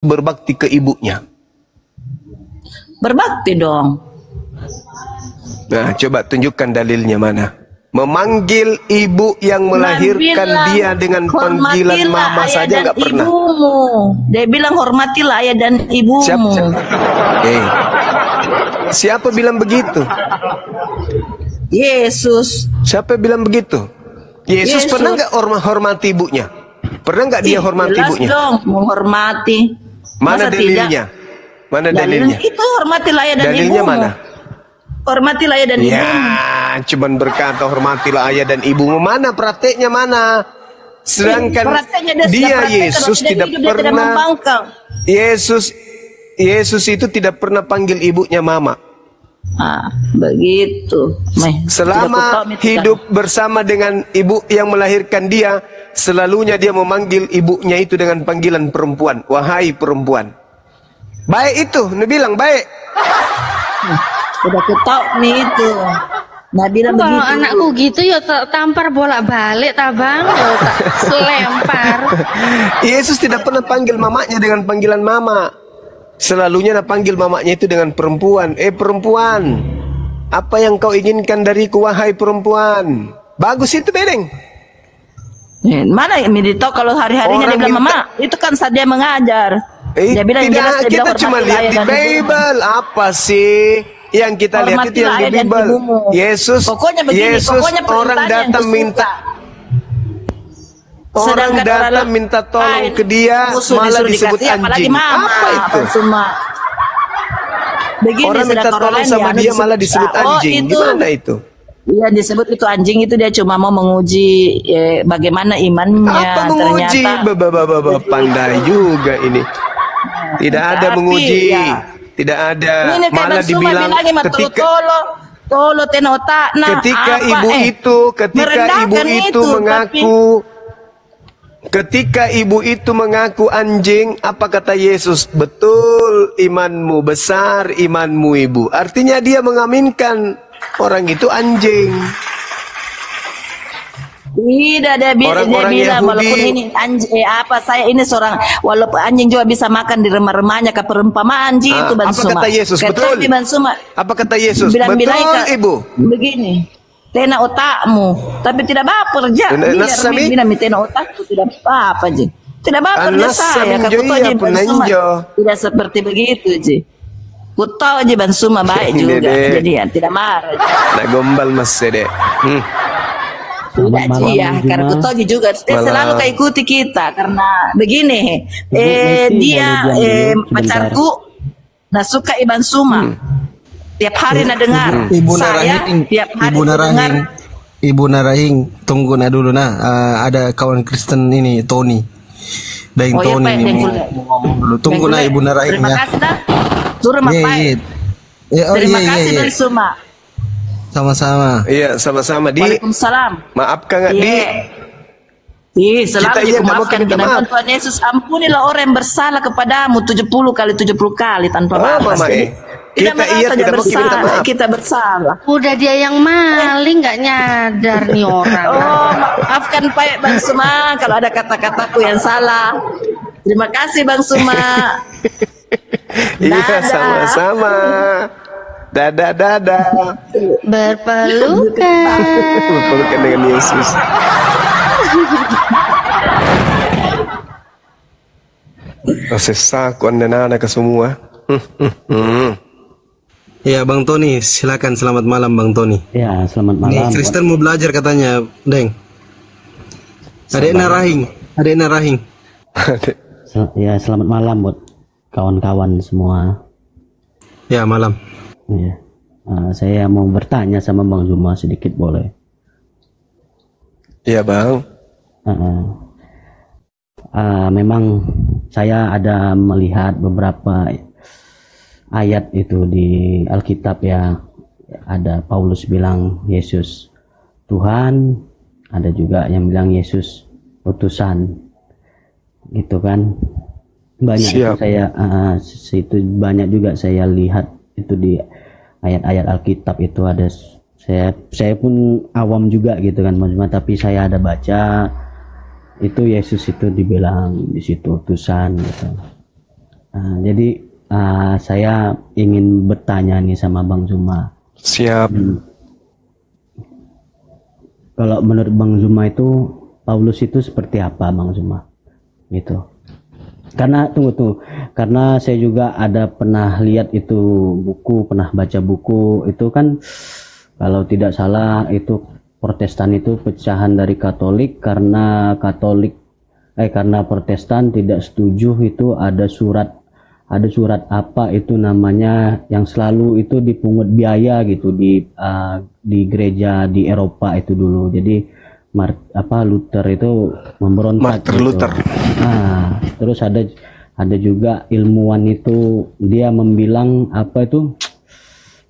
berbakti ke ibunya? Berbakti dong. Nah, coba tunjukkan dalilnya mana. Memanggil ibu yang melahirkan dia dengan panggilan mama saja nggak pernah. Ibumu. Dia bilang hormatilah ayah dan ibumu. Siapa bilang begitu? Yesus. Siapa bilang begitu? Yesus pernah nggak hormati ibunya? Pernah nggak dia hormati ibunya? Jelas dong, menghormati. Mana dalilnya? Mana dalilnya? Itu hormatilah ayah dan ibumu. Dalilnya mana? Hormatilah ayah dan ibumu. Cuman berkata hormatilah ayah dan ibumu. Mana prakteknya mana? Sedangkan dia Yesus tidak pernah. Yesus itu tidak pernah panggil ibunya mama. Begitu. Selama hidup bersama dengan ibu yang melahirkan dia, selalunya dia memanggil ibunya itu dengan panggilan perempuan. Wahai perempuan. Baik itu, Nabi bilang baik. Udah ketok nih itu. Nabi bilang begitu. Kalau anakku gitu ya tampar bolak-balik tabang, tak selempar. Yesus tidak pernah panggil mamanya dengan panggilan mama. Selalunya panggil mamanya itu dengan perempuan. Perempuan, apa yang kau inginkan dariku wahai perempuan? Bagus itu bedeng. Mana Midito kalau hari-harinya dia bilang mama, itu kan saat dia mengajar. Dia bilang tidak, kita cuma lihat di Bible. Apa sih yang kita lihat itu yang di Bible? Yesus, orang datang minta. Orang datang minta tolong ke dia, malah disebut anjing. Apa itu? Orang minta tolong sama dia malah disebut anjing. Gimana itu? Iya, disebut itu anjing, itu dia cuma mau menguji bagaimana imannya. Apa menguji? Pandai juga ini. Tidak ada menguji. Tidak ada. Malah dibilang ketika ibu itu mengaku, ketika ibu itu mengaku anjing, apa kata Yesus? Betul imanmu, besar imanmu ibu. Artinya dia mengaminkan orang itu anjing. Tidak, dia bilang walaupun ini anjing, saya ini seorang, walaupun anjing juga bisa makan di rumah-rumahnya, ke perumpamaan anjing itu Bansuma. Apa kata Yesus? Betul. Apa kata Yesus? Betul ibu. Begini. Tena otakmu, tapi tidak baper aja. Dia tena otakku tidak apa aja. Tidak baper aja saya. Tidak seperti begitu aja. Ku tahu aja Bansuma baik juga. Kejadian tidak marah. Nak gombal mas dek. Tidak ya, karena ku tahu juga. Dia selalu ikuti kita karena begini. Dia pacarku, nah suka Iban Suma. Tiap hari nak dengar. Ibu Narahing, tunggu nak dulu ada kawan Kristen ini Tony. Daing Tony ini ngomong dulu. Tunggu nak Ibu Narahing ya. Terima kasih dah. Turun baik. Terima kasih dari Suma. Sama-sama. Iya, sama-sama. Waalaikumsalam. Maafkan Di. Selalu dimaafkan dengan Tuhan Yesus. Ampunilah orang yang bersalah kepadamu 70 kali tanpa batas. Kita bersalah. Udah dia yang maling nggak nyadar nih orang. Maafkan Pak Bang Suma kalau ada kata-kataku yang salah. Terima kasih Bang Suma. Iya, sama-sama. Dadah. Berpelukan. Berpelukan dengan Yesus. Sesaku anda ke semua. Ya Bang Tony, silakan. Selamat malam Bang Tony. Ya, selamat malam. Nih, Kristen mau belajar katanya, Deng. Adek Narahing. Ya, selamat malam buat kawan-kawan semua. Ya, malam. Ya. Saya mau bertanya sama Bang Zuma sedikit boleh? Iya Bang. Memang saya ada melihat beberapa ayat itu di Alkitab ya. Ada Paulus bilang Yesus Tuhan, ada juga yang bilang Yesus utusan, gitu kan. Banyak itu banyak juga saya lihat itu di ayat-ayat Alkitab itu ada. Saya pun awam juga gitu kan, tapi saya ada baca itu Yesus itu dibilang di situ utusan gitu. Jadi saya ingin bertanya nih sama Bang Zuma. Siap. Kalau menurut Bang Zuma itu Paulus itu seperti apa, Bang Zuma? Gitu. Karena tunggu. Karena saya juga ada pernah lihat itu buku, pernah baca buku itu kan kalau tidak salah itu Protestan itu pecahan dari Katolik karena Protestan tidak setuju itu ada surat apa itu namanya yang selalu itu dipungut biaya gitu di gereja di Eropa itu dulu. Jadi Luther itu memberontak. Martin gitu. Luther. Nah, terus ada juga ilmuwan itu dia membilang apa itu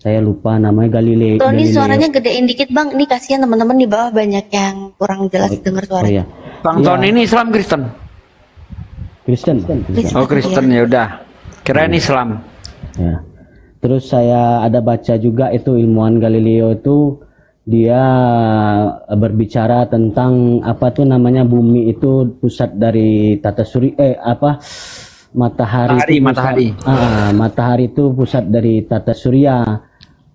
saya lupa namanya Galileo. Tony suaranya gedein dikit Bang, ini kasihan teman-teman di bawah banyak yang kurang jelas dengar suaranya. Iya. Bang Tony ini Islam Kristen. Kristen. Oh Kristen, ya udah. Kirain Islam. Ya. Terus saya ada baca juga itu ilmuwan Galileo itu dia berbicara tentang apa tuh namanya bumi itu pusat dari tata surya matahari. Matahari itu pusat dari tata surya.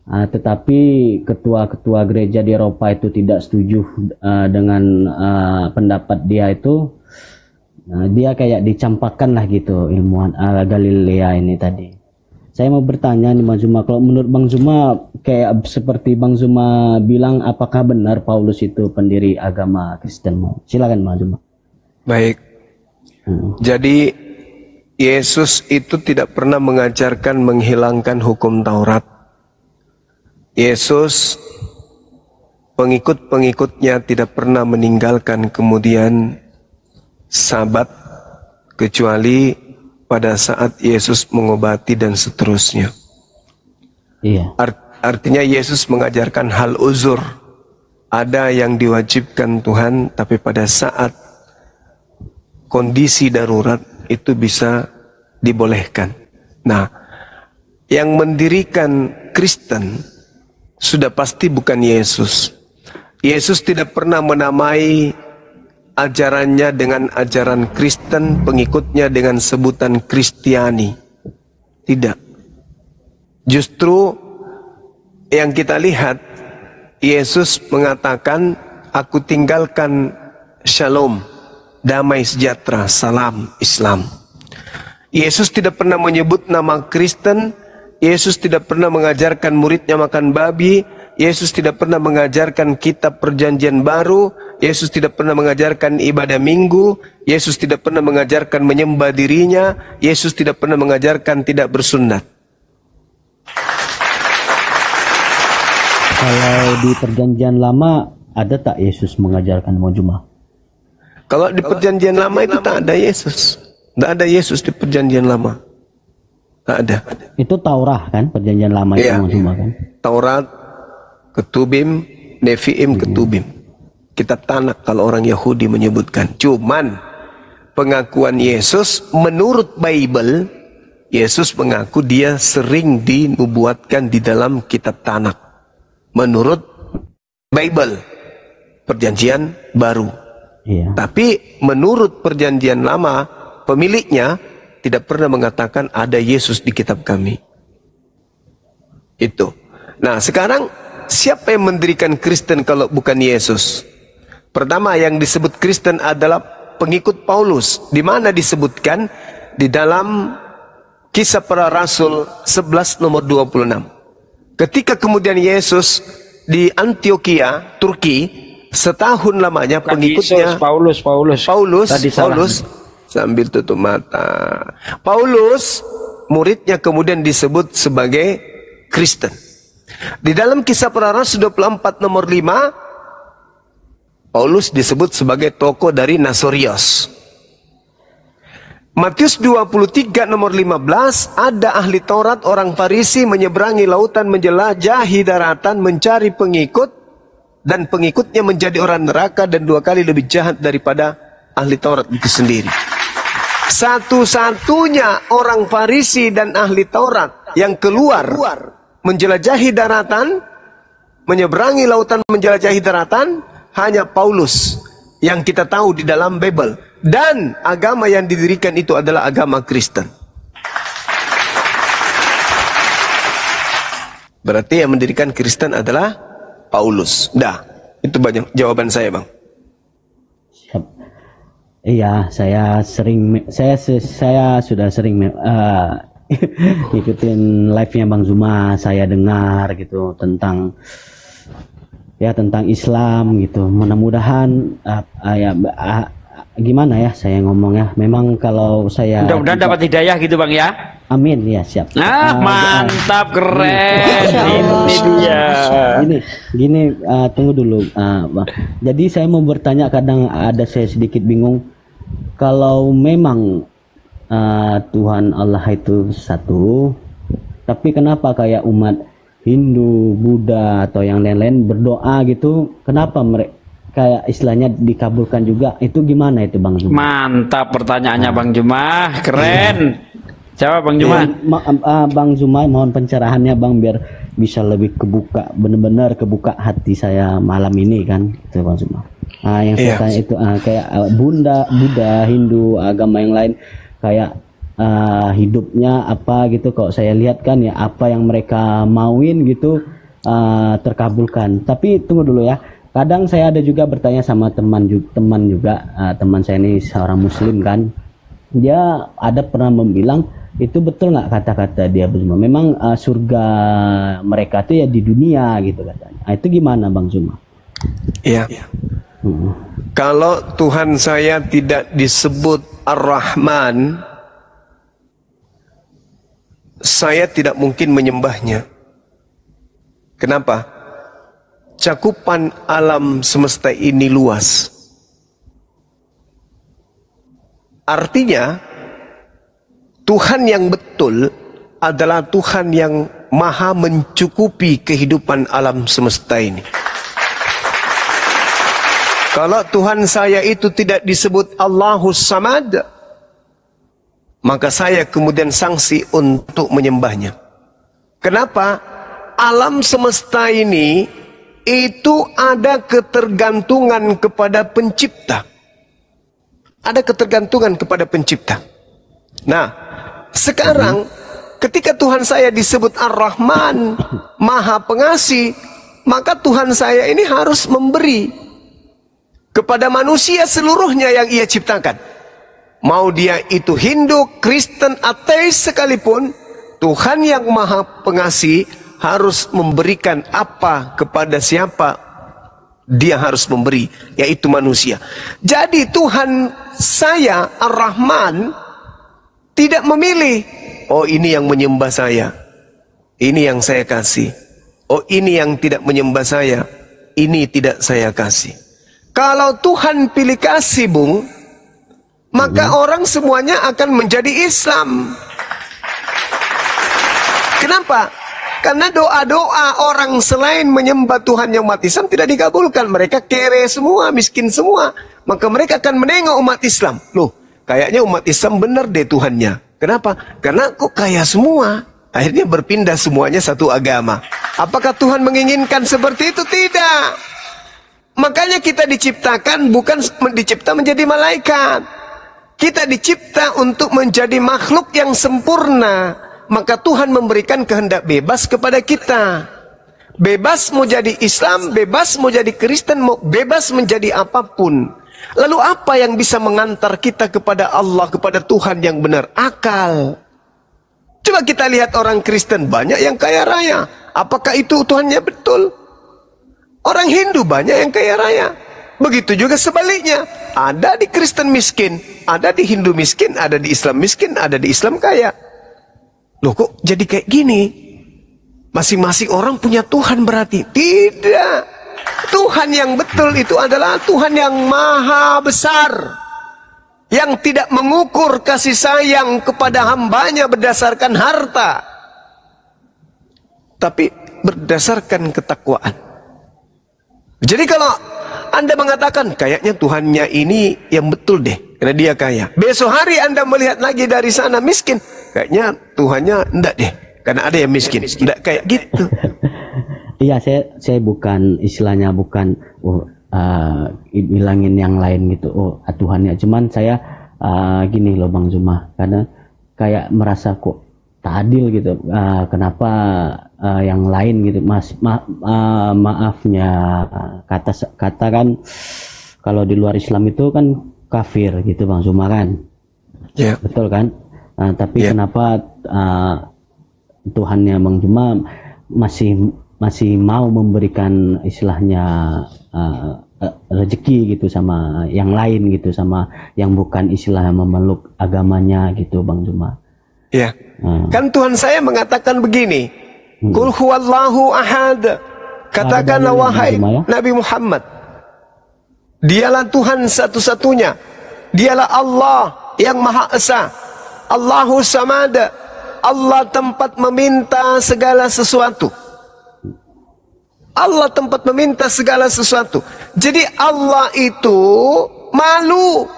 Tetapi ketua-ketua gereja di Eropa itu tidak setuju dengan pendapat dia itu. Dia kayak dicampakkan lah gitu ilmuwan Galilea ini tadi. Saya mau bertanya nih Bang Zuma, kalau menurut Bang Zuma kayak seperti Bang Zuma bilang, apakah benar Paulus itu pendiri agama Kristen? Silakan Bang Zuma. Baik. Jadi Yesus itu tidak pernah mengajarkan menghilangkan hukum Taurat. Yesus pengikut-pengikutnya tidak pernah meninggalkan kemudian Sabat kecuali pada saat Yesus mengobati dan seterusnya. Iya. Artinya Yesus mengajarkan hal uzur. Ada yang diwajibkan Tuhan, tapi pada saat kondisi darurat itu bisa dibolehkan. Nah, yang mendirikan Kristen sudah pasti bukan Yesus. Yesus tidak pernah menamai ajarannya dengan ajaran Kristen, pengikutnya dengan sebutan Kristiani. Tidak. Justru yang kita lihat, Yesus mengatakan, aku tinggalkan shalom, damai sejahtera, salam Islam. Yesus tidak pernah menyebut nama Kristen. Yesus tidak pernah mengajarkan muridnya makan babi. Yesus tidak pernah mengajarkan kitab perjanjian baru. Yesus tidak pernah mengajarkan ibadah minggu. Yesus tidak pernah mengajarkan menyembah dirinya. Yesus tidak pernah mengajarkan tidak bersunat. Kalau di perjanjian lama ada tak Yesus mengajarkan Bang Zuma? Kalau di perjanjian lama itu tak ada Yesus. Tak ada Yesus di perjanjian lama. Tak ada. Itu Taurat kan, perjanjian lama itu Bang Zuma kan? Taurat, Ketubim, Neviim, Ketubim. Kitab Tanak kalau orang Yahudi menyebutkan. Cuman pengakuan Yesus menurut Bible, Yesus mengaku dia sering dinubuatkan di dalam kitab Tanak. Menurut Bible, perjanjian baru. Iya. Tapi menurut perjanjian lama, pemiliknya tidak pernah mengatakan ada Yesus di kitab kami. Itu. Nah sekarang siapa yang mendirikan Kristen kalau bukan Yesus? Pertama yang disebut Kristen adalah pengikut Paulus. Di mana disebutkan? Di dalam Kisah Para Rasul 11 nomor 26. Ketika kemudian Yesus di Antioquia, Turki, setahun lamanya pengikutnya Paulus sambil tutup mata. Paulus muridnya kemudian disebut sebagai Kristen. Di dalam Kisah Para Rasul 24 nomor 5, Paulus disebut sebagai tokoh dari Nasorios. Matius 23 nomor 15, ada ahli Taurat orang Farisi menyeberangi lautan, menjelajahi daratan, mencari pengikut, dan pengikutnya menjadi orang neraka dan 2 kali lebih jahat daripada ahli Taurat itu sendiri. Satu-satunya orang Farisi dan ahli Taurat yang keluar menjelajahi daratan, menyeberangi lautan, menjelajahi daratan, hanya Paulus yang kita tahu di dalam Bible. Dan agama yang didirikan itu adalah agama Kristen. Berarti yang mendirikan Kristen adalah Paulus. Dah, itu banyak jawaban saya, Bang. Siap. Iya, saya sudah sering ikutin live-nya Bang Zuma, saya dengar gitu tentang Islam gitu. Mudah-mudahan gimana ya saya ngomong ya. Memang kalau saya mudah-mudahan dapat hidayah gitu Bang ya. Amin ya, siap. Mantap, keren. Ini dia. Gini, tunggu dulu. Bang. Jadi saya mau bertanya, kadang ada saya sedikit bingung. Kalau memang Tuhan Allah itu satu, tapi kenapa kayak umat Hindu, Buddha atau yang lain-lain berdoa gitu, kenapa mereka kayak istilahnya dikabulkan juga? Itu gimana itu Bang Zuma? Mantap pertanyaannya Bang Zuma, keren. Jawab Bang Zuma. Bang Zuma, mohon pencerahannya Bang, biar bisa lebih kebuka, benar-benar kebuka hati saya malam ini kan, itu Bang Zuma. Yang saya tanya itu kayak Buddha, Hindu, agama yang lain, kayak hidupnya apa gitu. Kalau saya lihat kan ya, apa yang mereka mauin gitu terkabulkan. Tapi tunggu dulu ya. Kadang saya ada juga bertanya sama teman juga, teman saya ini seorang Muslim kan. Dia ada pernah membilang, itu betul nggak kata-kata dia Zuma? Memang surga mereka itu ya di dunia gitu katanya. Itu gimana Bang Zuma? Iya. Kalau Tuhan saya tidak disebut Ar-Rahman, saya tidak mungkin menyembahnya. Kenapa? Cakupan alam semesta ini luas. Artinya, Tuhan yang betul adalah Tuhan yang maha mencukupi kehidupan alam semesta ini. Kalau Tuhan saya itu tidak disebut Allahus Samad, maka saya kemudian sanksi untuk menyembahnya. Kenapa? Alam semesta ini itu ada ketergantungan kepada pencipta. Ada ketergantungan kepada pencipta. Nah, sekarang ketika Tuhan saya disebut Ar-Rahman, Maha Pengasih, maka Tuhan saya ini harus memberi kepada manusia seluruhnya yang ia ciptakan. Mau dia itu Hindu, Kristen, ateis sekalipun, Tuhan yang Maha Pengasih harus memberikan apa kepada siapa dia harus memberi, yaitu manusia. Jadi Tuhan saya Ar-Rahman tidak memilih, oh ini yang menyembah saya, ini yang saya kasih. Oh ini yang tidak menyembah saya, ini tidak saya kasih. Kalau Tuhan pilih kasih Bung, maka orang semuanya akan menjadi Islam. Kenapa? Karena doa-doa orang selain menyembah Tuhan yang umat Islam tidak dikabulkan. Mereka kere semua, miskin semua. Maka mereka akan menengok umat Islam. Loh, kayaknya umat Islam benar deh Tuhannya. Kenapa? Karena kok kaya semua. Akhirnya berpindah semuanya satu agama. Apakah Tuhan menginginkan seperti itu? Tidak. Makanya kita diciptakan bukan dicipta menjadi malaikat. Kita dicipta untuk menjadi makhluk yang sempurna. Maka Tuhan memberikan kehendak bebas kepada kita. Bebas mau jadi Islam, bebas mau jadi Kristen, mau bebas menjadi apapun. Lalu apa yang bisa mengantar kita kepada Allah, kepada Tuhan yang benar? Akal. Coba kita lihat orang Kristen, banyak yang kaya raya. Apakah itu Tuhannya betul? Orang Hindu banyak yang kaya raya. Begitu juga sebaliknya. Ada di Kristen miskin, ada di Hindu miskin, ada di Islam miskin, ada di Islam kaya. Loh kok jadi kayak gini? Masing-masing orang punya Tuhan berarti? Tidak. Tuhan yang betul itu adalah Tuhan yang maha besar. Yang tidak mengukur kasih sayang kepada hambanya berdasarkan harta. Tapi berdasarkan ketakwaan. Jadi kalau Anda mengatakan kayaknya Tuhannya ini yang betul deh, karena dia kaya. Besok hari Anda melihat lagi dari sana miskin, kayaknya Tuhannya enggak deh, karena ada yang miskin. Enggak kayak gitu. Iya, saya bukan istilahnya bukan bilangin yang lain gitu. Tuhannya. Cuman saya gini loh Bang Zuma, karena kayak merasa kok tak adil gitu. Kenapa yang lain gitu, maafnya kata kan kalau di luar Islam itu kan kafir gitu Bang Zuma kan, betul kan? Tapi kenapa Tuhannya Bang Zuma masih mau memberikan istilahnya rezeki gitu sama yang lain gitu, sama yang bukan istilah memeluk agamanya gitu Bang Zuma? Kan Tuhan saya mengatakan begini, Qul huwallahu ahad. Katakanlah wahai Nabi Muhammad, dialah Tuhan satu-satunya, dialah Allah yang Maha Esa, Allahu Samad, Allah tempat meminta segala sesuatu. Allah tempat meminta segala sesuatu. Jadi Allah itu malu.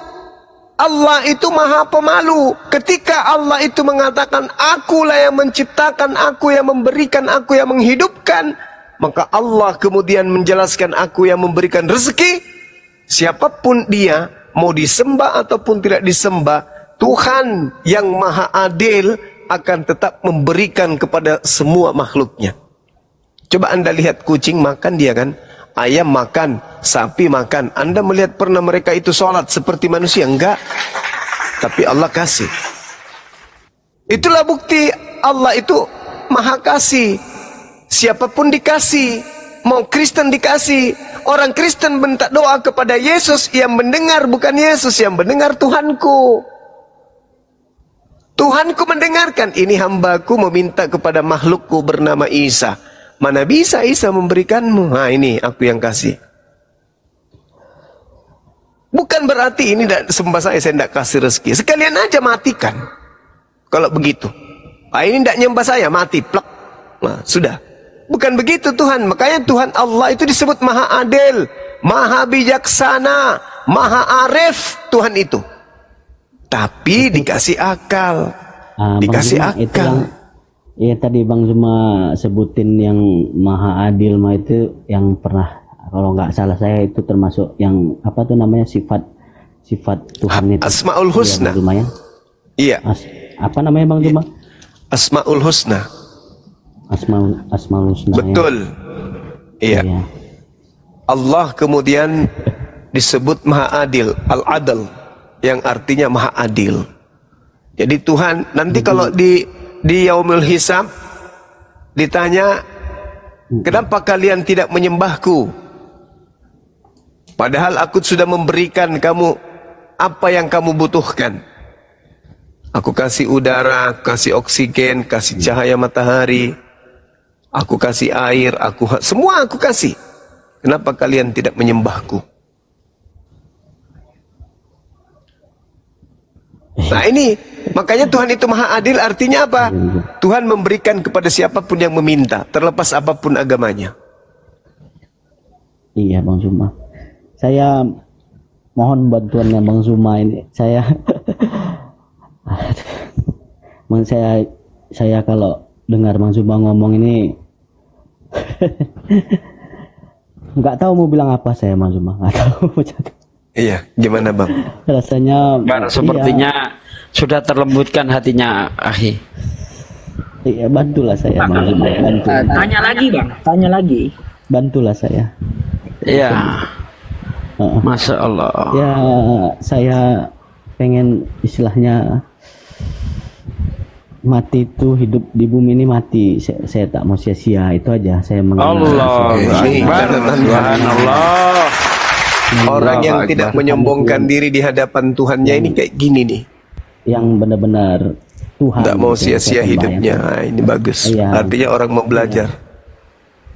Allah itu maha pemalu. Ketika Allah itu mengatakan, akulah yang menciptakan, aku yang memberikan, aku yang menghidupkan, maka Allah kemudian menjelaskan, aku yang memberikan rezeki. Siapapun dia, mau disembah ataupun tidak disembah, Tuhan yang maha adil akan tetap memberikan kepada semua makhluknya. Coba Anda lihat kucing makan dia kan, ayam makan, sapi makan. Anda melihat pernah mereka itu sholat seperti manusia? Enggak. Tapi Allah kasih. Itulah bukti Allah itu maha kasih. Siapapun dikasih. Mau Kristen dikasih. Orang Kristen minta doa kepada Yesus, yang mendengar bukan Yesus, yang mendengar Tuhanku. Tuhanku mendengarkan. Ini hambaku meminta kepada makhlukku bernama Isa. Mana bisa Isa memberikanmu? Nah ini aku yang kasih. Bukan berarti ini sembah saya tidak kasih rezeki. Sekalian aja matikan. Kalau begitu. Ini tidak nyembah saya, mati. Plek. Nah, sudah. Bukan begitu Tuhan. Makanya Tuhan Allah itu disebut maha adil, maha bijaksana, maha arif Tuhan itu. Tapi dikasih akal. Dikasih akal. Iya tadi Bang Zuma sebutin yang maha adil mah itu yang pernah, kalau nggak salah saya itu termasuk yang apa tuh namanya sifat Tuhan itu. Asmaul Husna. Iya. Apa namanya Bang Zuma? Asmaul Husna. Asmaul Husna. Betul. Iya. Allah kemudian disebut maha adil, al-adl, yang artinya maha adil. Jadi Tuhan nanti kalau di yaumul hisab ditanya, kenapa kalian tidak menyembahku? Padahal aku sudah memberikan kamu apa yang kamu butuhkan. Aku kasih udara, kasih oksigen, kasih cahaya matahari, aku kasih air, semua aku kasih. Kenapa kalian tidak menyembahku? Nah ini, makanya Tuhan itu maha adil artinya apa? Tuhan memberikan kepada siapapun yang meminta, terlepas apapun agamanya. Iya Bang Zuma. Saya mohon bantuannya Bang Zuma ini. Saya kalau dengar Bang Zuma ngomong ini nggak tahu mau bilang apa saya Bang Zuma. Nggak tahu. Iya, gimana Bang? Rasanya sepertinya sudah terlembutkan hatinya Akhi. Iya, bantulah saya Bang. Tanya lagi Bang, tanya lagi. Bantulah saya. Iya. Masya Allah. Ya, saya pengen istilahnya mati itu, hidup di bumi ini mati. Saya tak mau sia-sia, itu aja. Saya mengenal. Subhanallah. Orang yang tidak menyombongkan diri di hadapan Tuhannya ini kayak gini nih. Yang benar-benar Tuhan. Tidak mau sia-sia hidupnya. Nah, ini bagus. Iya. Artinya orang mau belajar.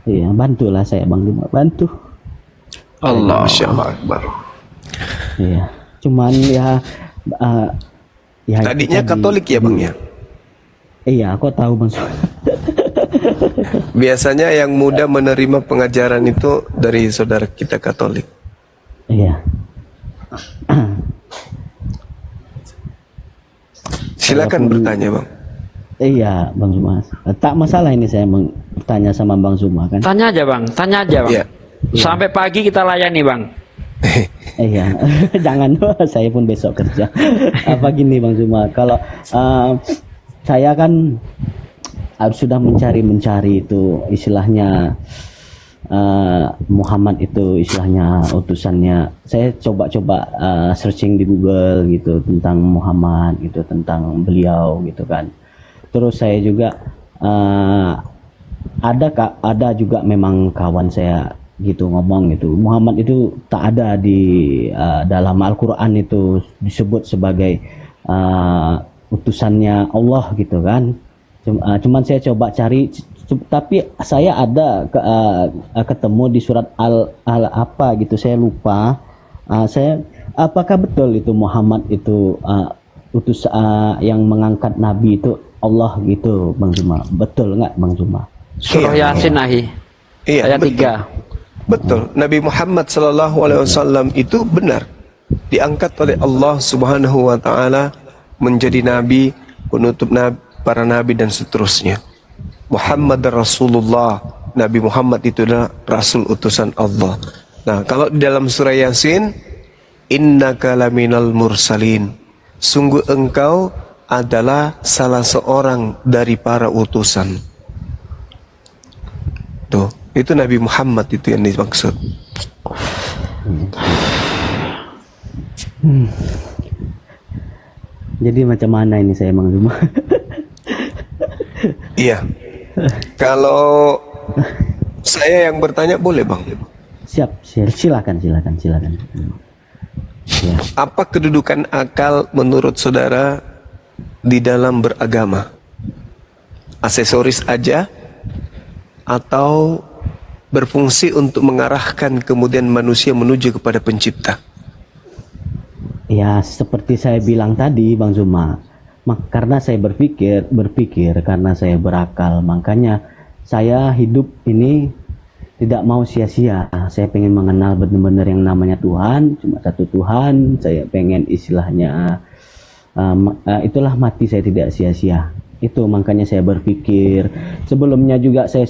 Iya, bantulah saya Bang Zuma, bantu. Allah, Masya Allah Akbar. Iya, cuman ya tadinya Katolik ya Bang ya? Iya, aku tahu Bang. Biasanya yang muda menerima pengajaran itu dari saudara kita Katolik. Iya. Silakan bertanya Bang. Iya Bang Zuma. Tak masalah ini saya bertanya sama Bang Zuma kan. Tanya aja Bang, tanya aja Bang. Iya. Sampai pagi kita layani Bang. Iya, jangan saya pun besok kerja. Apa gini Bang Zuma, kalau saya kan sudah mencari itu istilahnya Muhammad itu istilahnya utusannya. Saya coba-coba searching di Google gitu tentang Muhammad gitu, tentang beliau gitu kan. Terus saya juga ada juga memang kawan saya gitu ngomong gitu, Muhammad itu tak ada di dalam Al-Quran itu disebut sebagai utusannya Allah gitu kan. Cuman saya coba cari, tapi saya ada ketemu di surat al apa gitu, saya lupa. Saya apakah betul itu Muhammad itu utus yang mengangkat nabi itu Allah gitu, Bang Juma? Betul nggak, Bang Juma? Surah Yasin ahi. Iya, ayat 3. Betul. Nabi Muhammad SAW itu benar diangkat oleh Allah Subhanahu wa taala menjadi nabi, penutup para nabi dan seterusnya. Muhammad Rasulullah, Nabi Muhammad itu adalah rasul utusan Allah. Nah, kalau di dalam surah Yasin, innaka laminal mursalin, sungguh engkau adalah salah seorang dari para utusan. Tuh, itu Nabi Muhammad itu yang dimaksud. Jadi macam mana ini saya, Bang Juma? Iya. Kalau saya yang bertanya boleh, Bang? Siap, silakan. Ya. Apa kedudukan akal menurut saudara di dalam beragama? Aksesoris aja atau berfungsi untuk mengarahkan kemudian manusia menuju kepada pencipta? Ya, seperti saya bilang tadi, Bang Zuma, karena saya berpikir karena saya berakal, makanya saya hidup ini tidak mau sia-sia. Saya pengen mengenal benar-benar yang namanya Tuhan, cuma satu Tuhan. Saya pengen istilahnya itulah mati saya tidak sia-sia. Itu makanya saya berpikir. Sebelumnya juga saya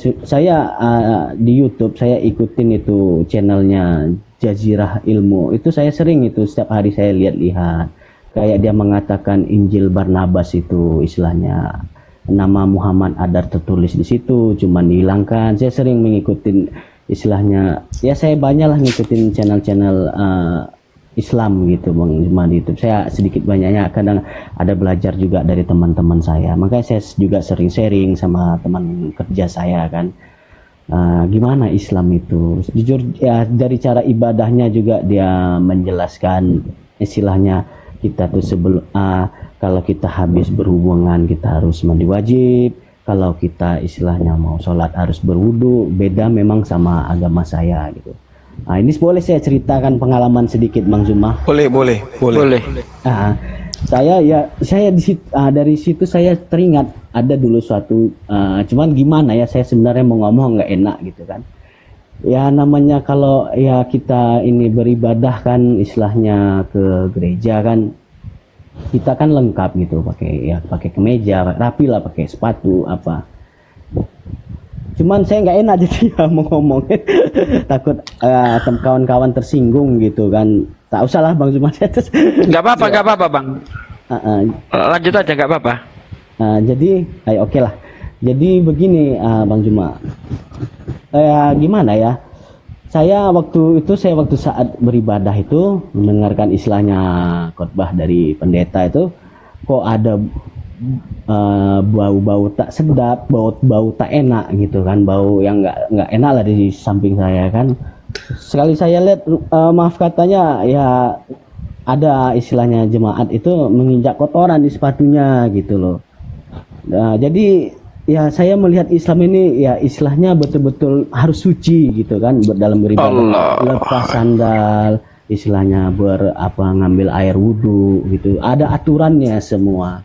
di YouTube saya ikutin itu channelnya Jazirah Ilmu. Itu saya sering itu setiap hari saya lihat-lihat. Kayak dia mengatakan Injil Barnabas itu istilahnya nama Muhammad Adar tertulis di situ, cuman dihilangkan. Saya sering mengikuti istilahnya, ya saya banyaklah ngikutin channel-channel Islam gitu, Bang, cuma di YouTube. Saya sedikit banyaknya kadang ada belajar juga dari teman-teman saya. Makanya saya juga sering sharing sama teman kerja saya kan. Gimana Islam itu? Jujur ya, dari cara ibadahnya juga dia menjelaskan istilahnya kita tuh sebelum kalau kita habis berhubungan kita harus mandi wajib, kalau kita istilahnya mau sholat harus berwudu. Beda memang sama agama saya gitu. Nah, ini boleh saya ceritakan pengalaman sedikit, Bang Zuma? Boleh. Saya di situ, dari situ saya teringat ada dulu suatu cuman gimana ya, saya sebenarnya mau ngomong nggak enak gitu kan. Ya namanya kalau ya kita ini beribadah kan istilahnya ke gereja kan, kita kan lengkap gitu, pakai kemeja rapi lah, pakai sepatu apa. Cuman saya nggak enak jadi ya mau ngomong takut kawan-kawan tersinggung gitu kan. Tak usah lah, Bang Zuma. Nggak apa-apa Bang. Lanjut aja, nggak apa-apa. Jadi oke lah. Jadi begini, Bang Zuma. Gimana ya? Saya waktu saat beribadah itu mendengarkan istilahnya khotbah dari pendeta itu, kok ada bau-bau tak sedap, bau tak enak gitu kan, bau yang nggak enak lah di samping saya kan. Sekali saya lihat, maaf katanya ya, ada istilahnya jemaat itu menginjak kotoran di sepatunya gitu loh. Jadi ya saya melihat Islam ini ya istilahnya betul-betul harus suci gitu kan, dalam beribadah. Lepas sandal, istilahnya ngambil air wudhu gitu. Ada aturannya semua.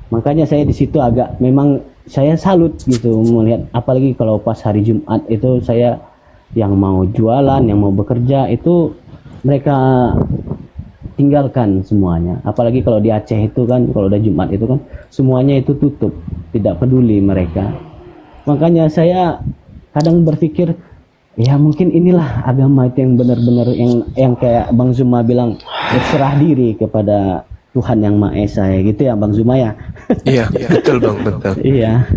Makanya saya di situ agak memang saya salut gitu melihat, apalagi kalau pas hari Jumat itu saya yang mau jualan, yang mau bekerja itu mereka tinggalkan semuanya. Apalagi kalau di Aceh itu kan, kalau udah Jumat itu kan semuanya itu tutup, tidak peduli mereka. Makanya saya kadang berpikir ya mungkin inilah agama itu yang benar-benar yang kayak Bang Zuma bilang, berserah diri kepada Tuhan yang Maha Esa ya gitu ya Bang Zuma ya. Iya, betul Bang, betul. Iya.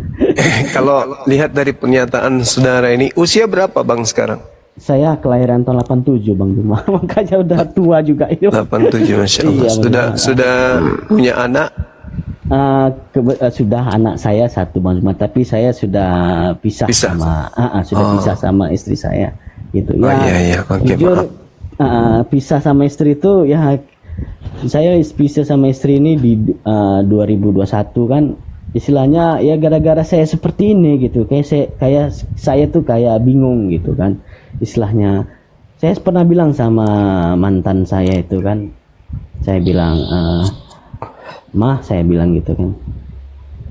Kalau lihat dari pernyataan saudara ini, usia berapa Bang sekarang? Saya kelahiran tahun 87 Bang Zuma. Makanya udah tua juga itu. 87, Masya Allah. Iya, sudah punya anak? Sudah, anak saya satu Bang Zuma, tapi saya sudah pisah. Sama pisah sama istri saya gitu ya. Iya, oke, jujur pisah sama istri itu ya, saya pisah sama istri ini di 2021 kan, istilahnya ya gara-gara saya seperti ini gitu, kayak saya tuh kayak bingung gitu kan, istilahnya saya pernah bilang sama mantan saya itu kan, saya bilang Mah, saya bilang gitu kan,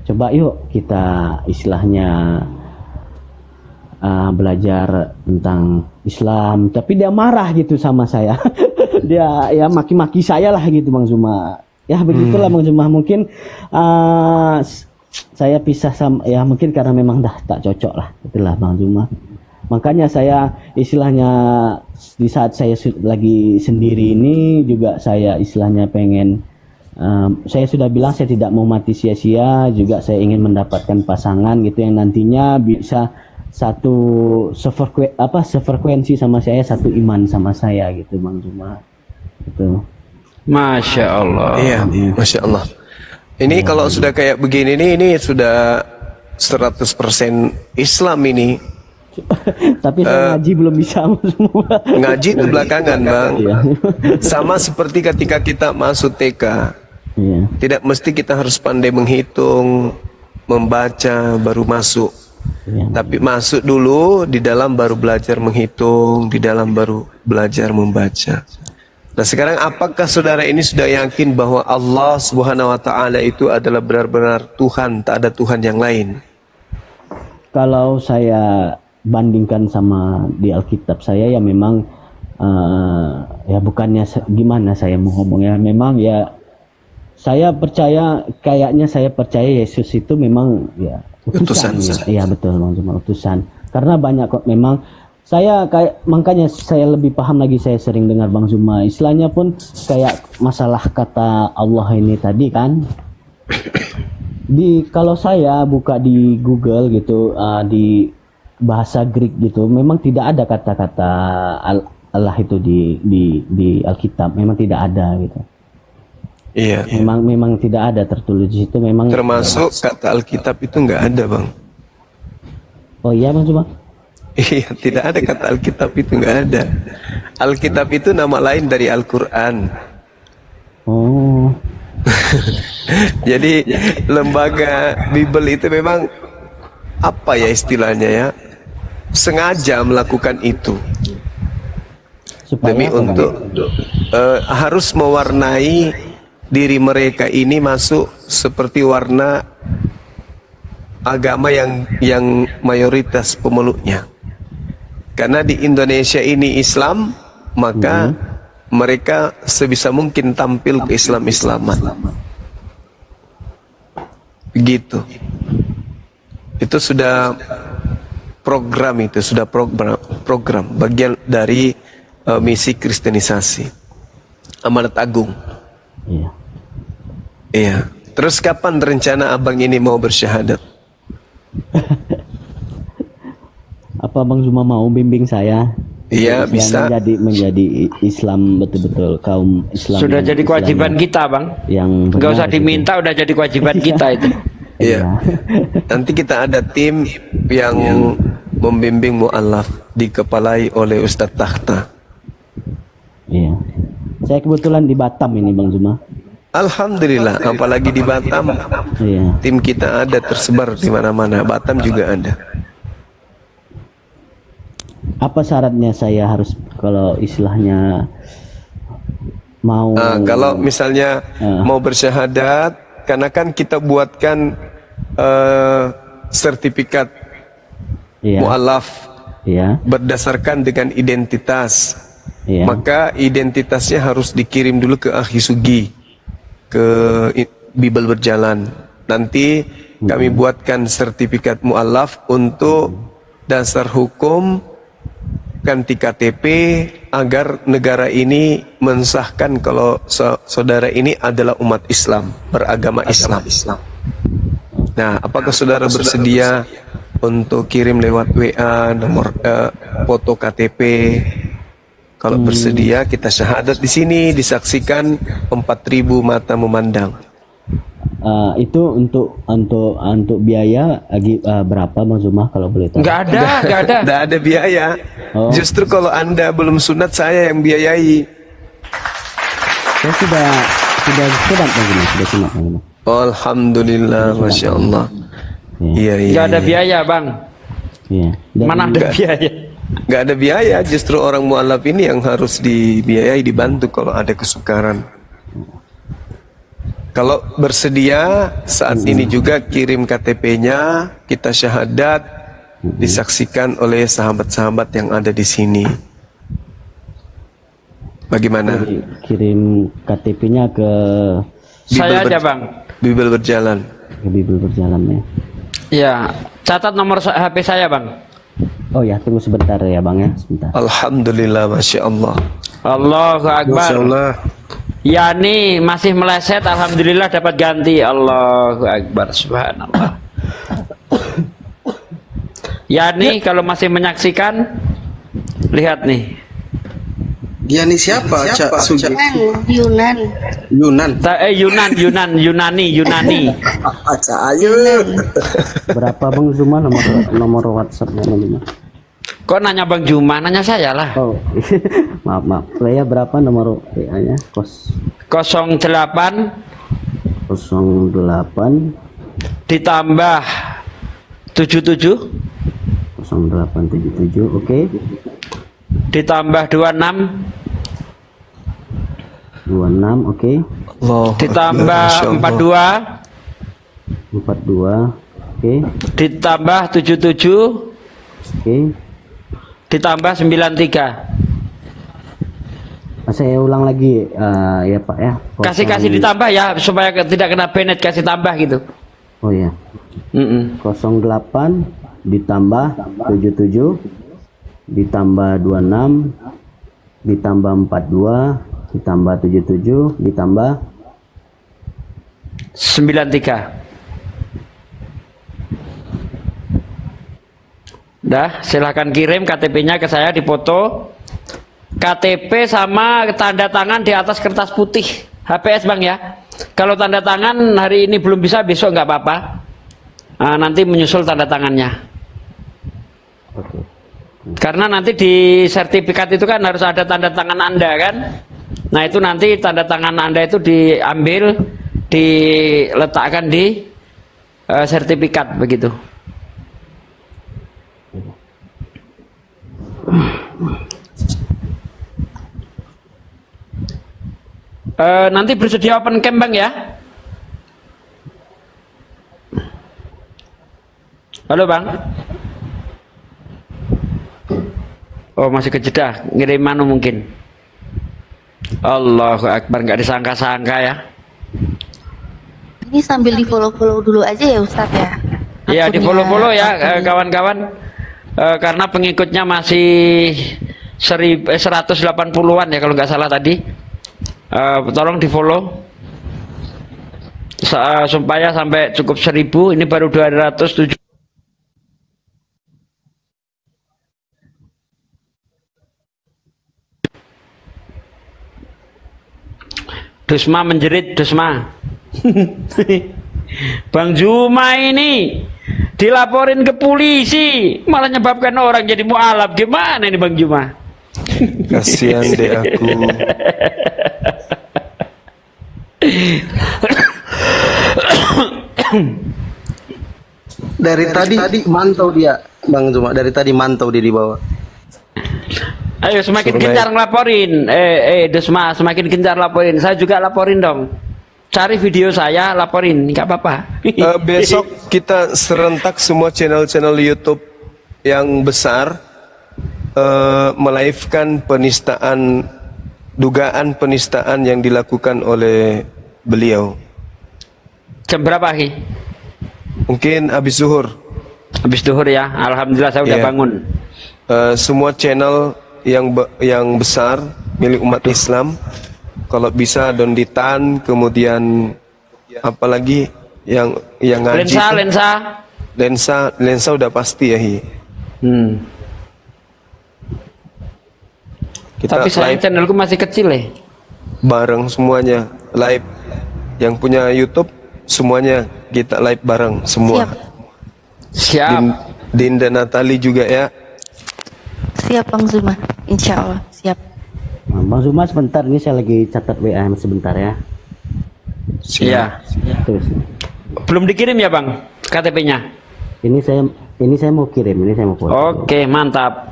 coba yuk kita istilahnya belajar tentang Islam. Tapi dia marah gitu sama saya. Dia ya maki-maki saya lah gitu Bang Zuma. Ya begitulah Bang Zuma. Mungkin saya pisah sama, ya mungkin karena memang dah tak cocok lah, itulah Bang Zuma. Makanya saya istilahnya di saat saya lagi sendiri ini juga saya istilahnya pengen, saya sudah bilang saya tidak mau mati sia-sia, juga saya ingin mendapatkan pasangan gitu yang nantinya bisa satu sefrekuensi sama saya, satu iman sama saya gitu Bang Zuma. Gitu. Masya Allah. Iya, Masya Allah. Ini kalau sudah kayak begini nih, ini sudah 100% Islam ini. Tapi saya ngaji belum bisa. Ngaji itu belakangan Bang. Sama seperti ketika kita masuk TK. Tidak mesti kita harus pandai menghitung, membaca baru masuk. Tapi masuk dulu, di dalam baru belajar menghitung, di dalam baru belajar membaca. Nah sekarang apakah saudara ini sudah yakin bahwa Allah Subhanahu wa Ta'ala itu adalah benar-benar Tuhan, tak ada Tuhan yang lain? Kalau saya bandingkan sama di Alkitab saya ya memang ya bukannya gimana saya mau ngomongnya, memang ya saya percaya, kayaknya saya percaya Yesus itu memang ya utusan. Iya betul Bang Zuma, utusan. Karena banyak kok memang saya kayak, makanya saya lebih paham lagi, saya sering dengar Bang Zuma istilahnya pun kayak masalah kata Allah ini tadi kan. Kalau saya buka di Google gitu, di bahasa Greek gitu, memang tidak ada kata-kata Allah itu di Alkitab, memang tidak ada gitu. Iya. Memang tidak ada tertulis di situ, memang. Termasuk kata Alkitab itu nggak ada Bang. Oh iya Bang Zuma. Iya, tidak ada kata Alkitab itu, nggak ada. Alkitab itu nama lain dari Al-Quran. Oh. Jadi lembaga Bible itu memang apa ya istilahnya ya, sengaja melakukan itu. Demi untuk harus mewarnai diri mereka ini masuk seperti warna agama yang mayoritas pemeluknya. Karena di Indonesia ini Islam, maka mereka sebisa mungkin tampil ke Islam-Islaman. Begitu. Itu sudah program, itu sudah program bagian dari misi kristenisasi. Amanat Agung. Iya. Iya. Terus kapan rencana abang ini mau bersyahadat? Apa Bang Zuma mau bimbing saya? Iya, bisa. Menjadi Islam betul-betul, kaum Islam. Sudah jadi kewajiban kita Bang. Yang nggak usah diminta, udah jadi kewajiban kita itu. Iya. Nanti kita ada tim yang membimbing mu'alaf, dikepalai oleh Ustadz Takhta. Iya. Saya kebetulan di Batam ini Bang Zuma. Alhamdulillah, apalagi di Batam. Iya. Tim kita ada tersebar di mana-mana. Batam juga ada. Apa syaratnya saya harus, kalau istilahnya mau kalau misalnya mau bersyahadat, karena kan kita buatkan sertifikat mu'alaf berdasarkan dengan identitas. Maka identitasnya harus dikirim dulu ke Akhi Sugi, ke Bible Berjalan. Nanti kami buatkan sertifikat mu'alaf untuk dasar hukum ganti KTP agar negara ini mensahkan kalau saudara ini adalah umat Islam, beragama Islam. Nah, apakah saudara bersedia untuk kirim lewat WA nomor foto KTP? Kalau bersedia, kita syahadat di sini disaksikan 4.000 mata memandang. Itu untuk biaya berapa Bang Zuma kalau boleh tahu? Nggak ada. Nggak ada biaya. Oh. Justru kalau Anda belum sunat, saya yang biayai. Saya sudah sunat Bang Zuma, sudah sunat Bang Zuma. Alhamdulillah, masya Allah. Iya. Nggak ada biaya, Bang. Iya. Mana ada biaya? Nggak ada biaya, justru orang mualaf ini yang harus dibiayai, dibantu kalau ada kesukaran. Kalau bersedia saat ini juga kirim KTP-nya, kita syahadat, disaksikan oleh sahabat-sahabat yang ada di sini. Bagaimana? Kirim KTP-nya ke saya aja, Bang. Bibel berjalan. Ke Bibel berjalan ya. Ya, catat nomor HP saya, Bang. Oh ya, tunggu sebentar ya Bang ya, sebentar. Alhamdulillah, masya Allah. Allahu Akbar. Masya Allah. Yani masih meleset, alhamdulillah dapat ganti. Allahu Akbar, subhanallah. Yani kalau masih menyaksikan, lihat nih. Yani siapa? Cak Sugi. Yunan. Yunani. Ayo. Berapa Bang Zuma nomor WhatsApp-nya? Kok nanya Bang Juma, nanya saya lah. Oh, maaf. Saya berapa nomor WA-nya? 08 08 ditambah 77 0877, oke. Ditambah 26 oke. Ditambah 42 oke. ditambah 77 oke. ditambah 93. Saya ulang lagi ya Pak ya. Kasih ditambah ya supaya tidak kena banned, kasih tambah gitu. Oh ya. 08 ditambah 77 ditambah 26 ditambah 42 ditambah 77 ditambah 93. Dah, silahkan kirim KTP-nya ke saya, dipoto. KTP sama tanda tangan di atas kertas putih HPS Bang ya. Kalau tanda tangan hari ini belum bisa, besok nggak apa-apa. Nanti menyusul tanda tangannya. Oke. Karena nanti di sertifikat itu kan harus ada tanda tangan Anda kan. Nah itu nanti tanda tangan Anda itu diambil, diletakkan di sertifikat begitu. Nanti bersedia open camp Bang ya. Halo Bang. Oh masih ke Jeddah, ngirim mana mungkin. Allahu Akbar, nggak disangka-sangka ya. Ini sambil di follow dulu aja ya Ustadz ya. Iya di follow ya kawan-kawan. Karena pengikutnya masih 180-an ya kalau nggak salah tadi. Tolong di follow supaya sampai cukup 1000. Ini baru 207. Dusma menjerit, Dusma. Bang Juma ini dilaporin ke polisi, malah nyebabkan orang jadi mualaf. Gimana ini Bang Juma? Kasihan deh aku. Dari tadi mantau dia, Bang Zuma. Dari tadi mantau dia di bawah. Ayo semakin gencar ngelaporin. Desma semakin gencar laporin. Saya juga laporin dong. Cari video saya, laporin, nggak apa-apa. Besok kita serentak semua channel-channel YouTube yang besar melive-kan penistaan, dugaan penistaan yang dilakukan oleh beliau. Jam berapa Ki? Mungkin habis zuhur. Habis zuhur ya. Alhamdulillah saya udah bangun. semua channel yang besar milik umat Islam, kalau bisa Donditan, kemudian apalagi yang ngaji lensa udah pasti ya. Kita tapi saya channelku masih kecil ya. Bareng semuanya live, yang punya YouTube semuanya kita live bareng semua. Siap. Dinda Natali juga ya. Siap Bang Zuma, insya Allah siap. Bang Zuma sebentar, ini saya lagi catat WA sebentar ya. Iya. Terus. Belum dikirim ya Bang KTP-nya? Ini saya mau kirim, ini saya mau foto. Oke, mantap.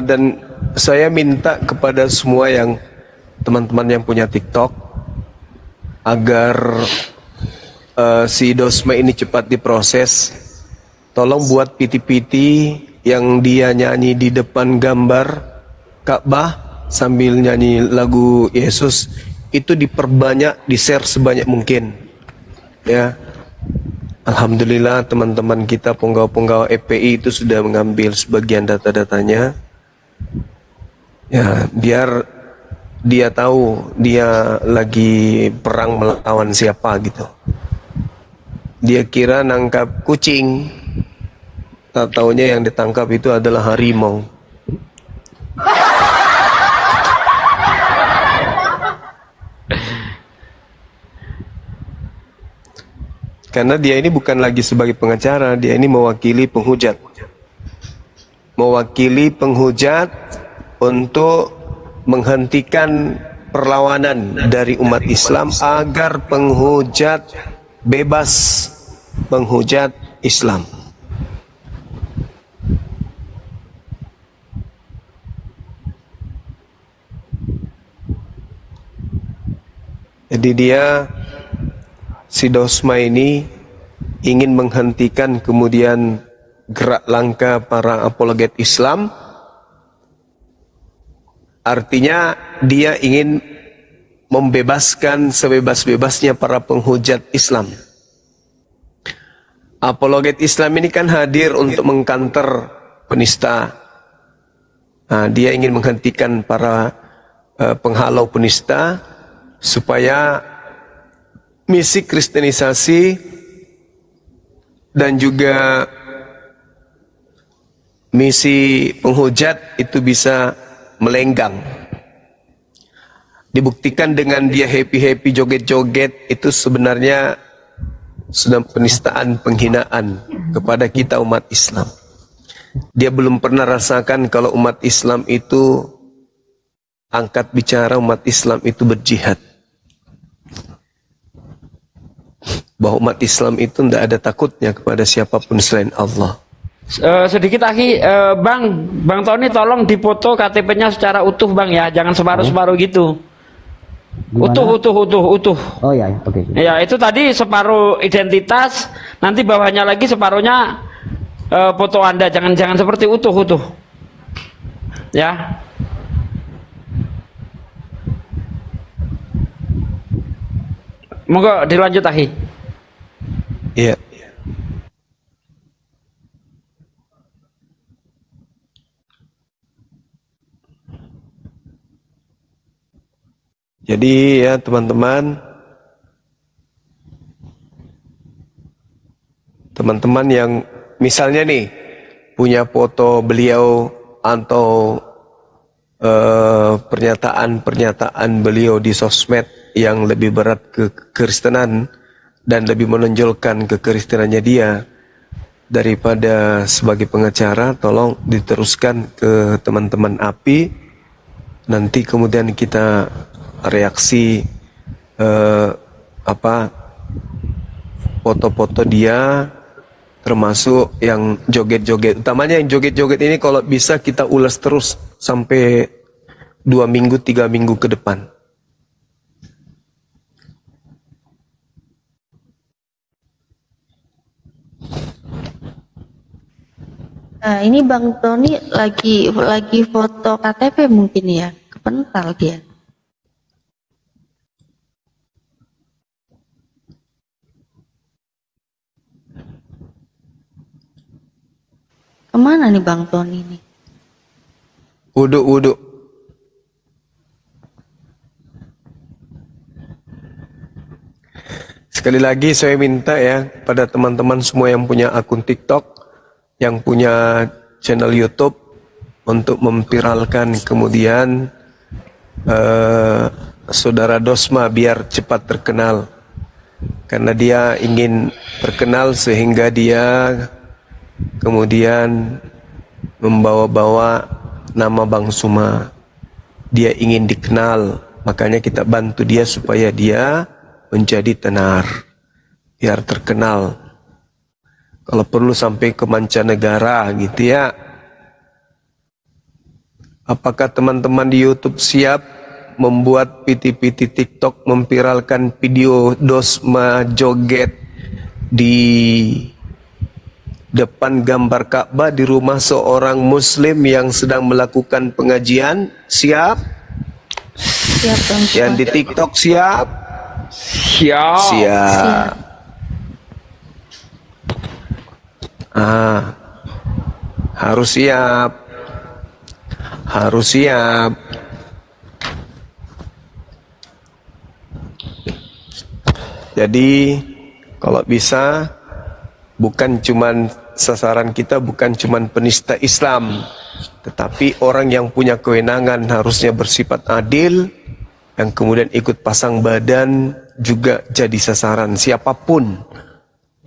Dan saya minta kepada semua yang teman-teman yang punya TikTok agar si Dosma ini cepat diproses. Tolong buat piti-piti yang dia nyanyi di depan gambar Ka'bah sambil nyanyi lagu Yesus, itu diperbanyak, di-share sebanyak mungkin. Ya. Alhamdulillah teman-teman kita penggawa-penggawa FPI itu sudah mengambil sebagian data-datanya. Ya, biar dia tahu dia lagi perang melawan siapa gitu. Dia kira nangkap kucing, tak taunya yang ditangkap itu adalah harimau. Karena dia ini bukan lagi sebagai pengacara, dia ini mewakili penghujat. Mewakili penghujat untuk menghentikan perlawanan dari umat Islam agar penghujat bebas menghujat Islam. Jadi dia, si Dosma ini ingin menghentikan kemudian gerak langkah para apologet Islam. Artinya dia ingin membebaskan sebebas-bebasnya para penghujat Islam. Apologet Islam ini kan hadir untuk mengkanter penista. Nah, dia ingin menghentikan para penghalau penista supaya misi kristenisasi dan juga misi penghujat itu bisa melenggang. Dibuktikan dengan dia happy-happy joget-joget, itu sebenarnya sudah penistaan, penghinaan kepada kita umat Islam. Dia belum pernah rasakan kalau umat Islam itu angkat bicara, umat Islam itu berjihad. Bahwa umat Islam itu tidak ada takutnya kepada siapapun selain Allah. Sedikit lagi, Bang Tony tolong dipoto KTP-nya secara utuh Bang ya, jangan separuh-separuh gitu. Gimana? Utuh. Oh ya, oke. Ya itu tadi separuh identitas, nanti bawahnya lagi separuhnya foto Anda, jangan seperti utuh. Ya. Monggo dilanjut Ahi. Iya. Jadi ya teman-teman yang misalnya nih punya foto beliau atau pernyataan beliau di sosmed yang lebih berat ke kekristenan dan lebih menonjolkan kekristenannya dia daripada sebagai pengacara, tolong diteruskan ke teman-teman API. Nanti kemudian kita reaksi foto-foto dia, termasuk yang joget-joget. Utamanya yang joget-joget ini kalau bisa kita ulas terus sampai 2 minggu, 3 minggu ke depan. Nah, ini Bang Tony lagi foto KTP mungkin ya, kepental dia. Kemana nih Bang Tony nih? Wuduk. Sekali lagi saya minta ya pada teman-teman semua yang punya akun TikTok, yang punya channel YouTube, untuk memviralkan kemudian Saudara Dosma biar cepat terkenal. Karena dia ingin terkenal sehingga dia kemudian membawa-bawa nama Bang Suma. Dia ingin dikenal, makanya kita bantu dia supaya dia menjadi tenar, biar terkenal. Kalau perlu sampai ke mancanegara gitu ya. Apakah teman-teman di YouTube siap membuat PT-PT TikTok memviralkan video Dosma joget di depan gambar Ka'bah di rumah seorang muslim yang sedang melakukan pengajian? Siap? Siap Bang. Yang di TikTok siap? Siap. Harus siap. Jadi kalau bisa, bukan cuman sasaran kita bukan cuman penista Islam, tetapi orang yang punya kewenangan harusnya bersifat adil, yang kemudian ikut pasang badan juga jadi sasaran siapapun,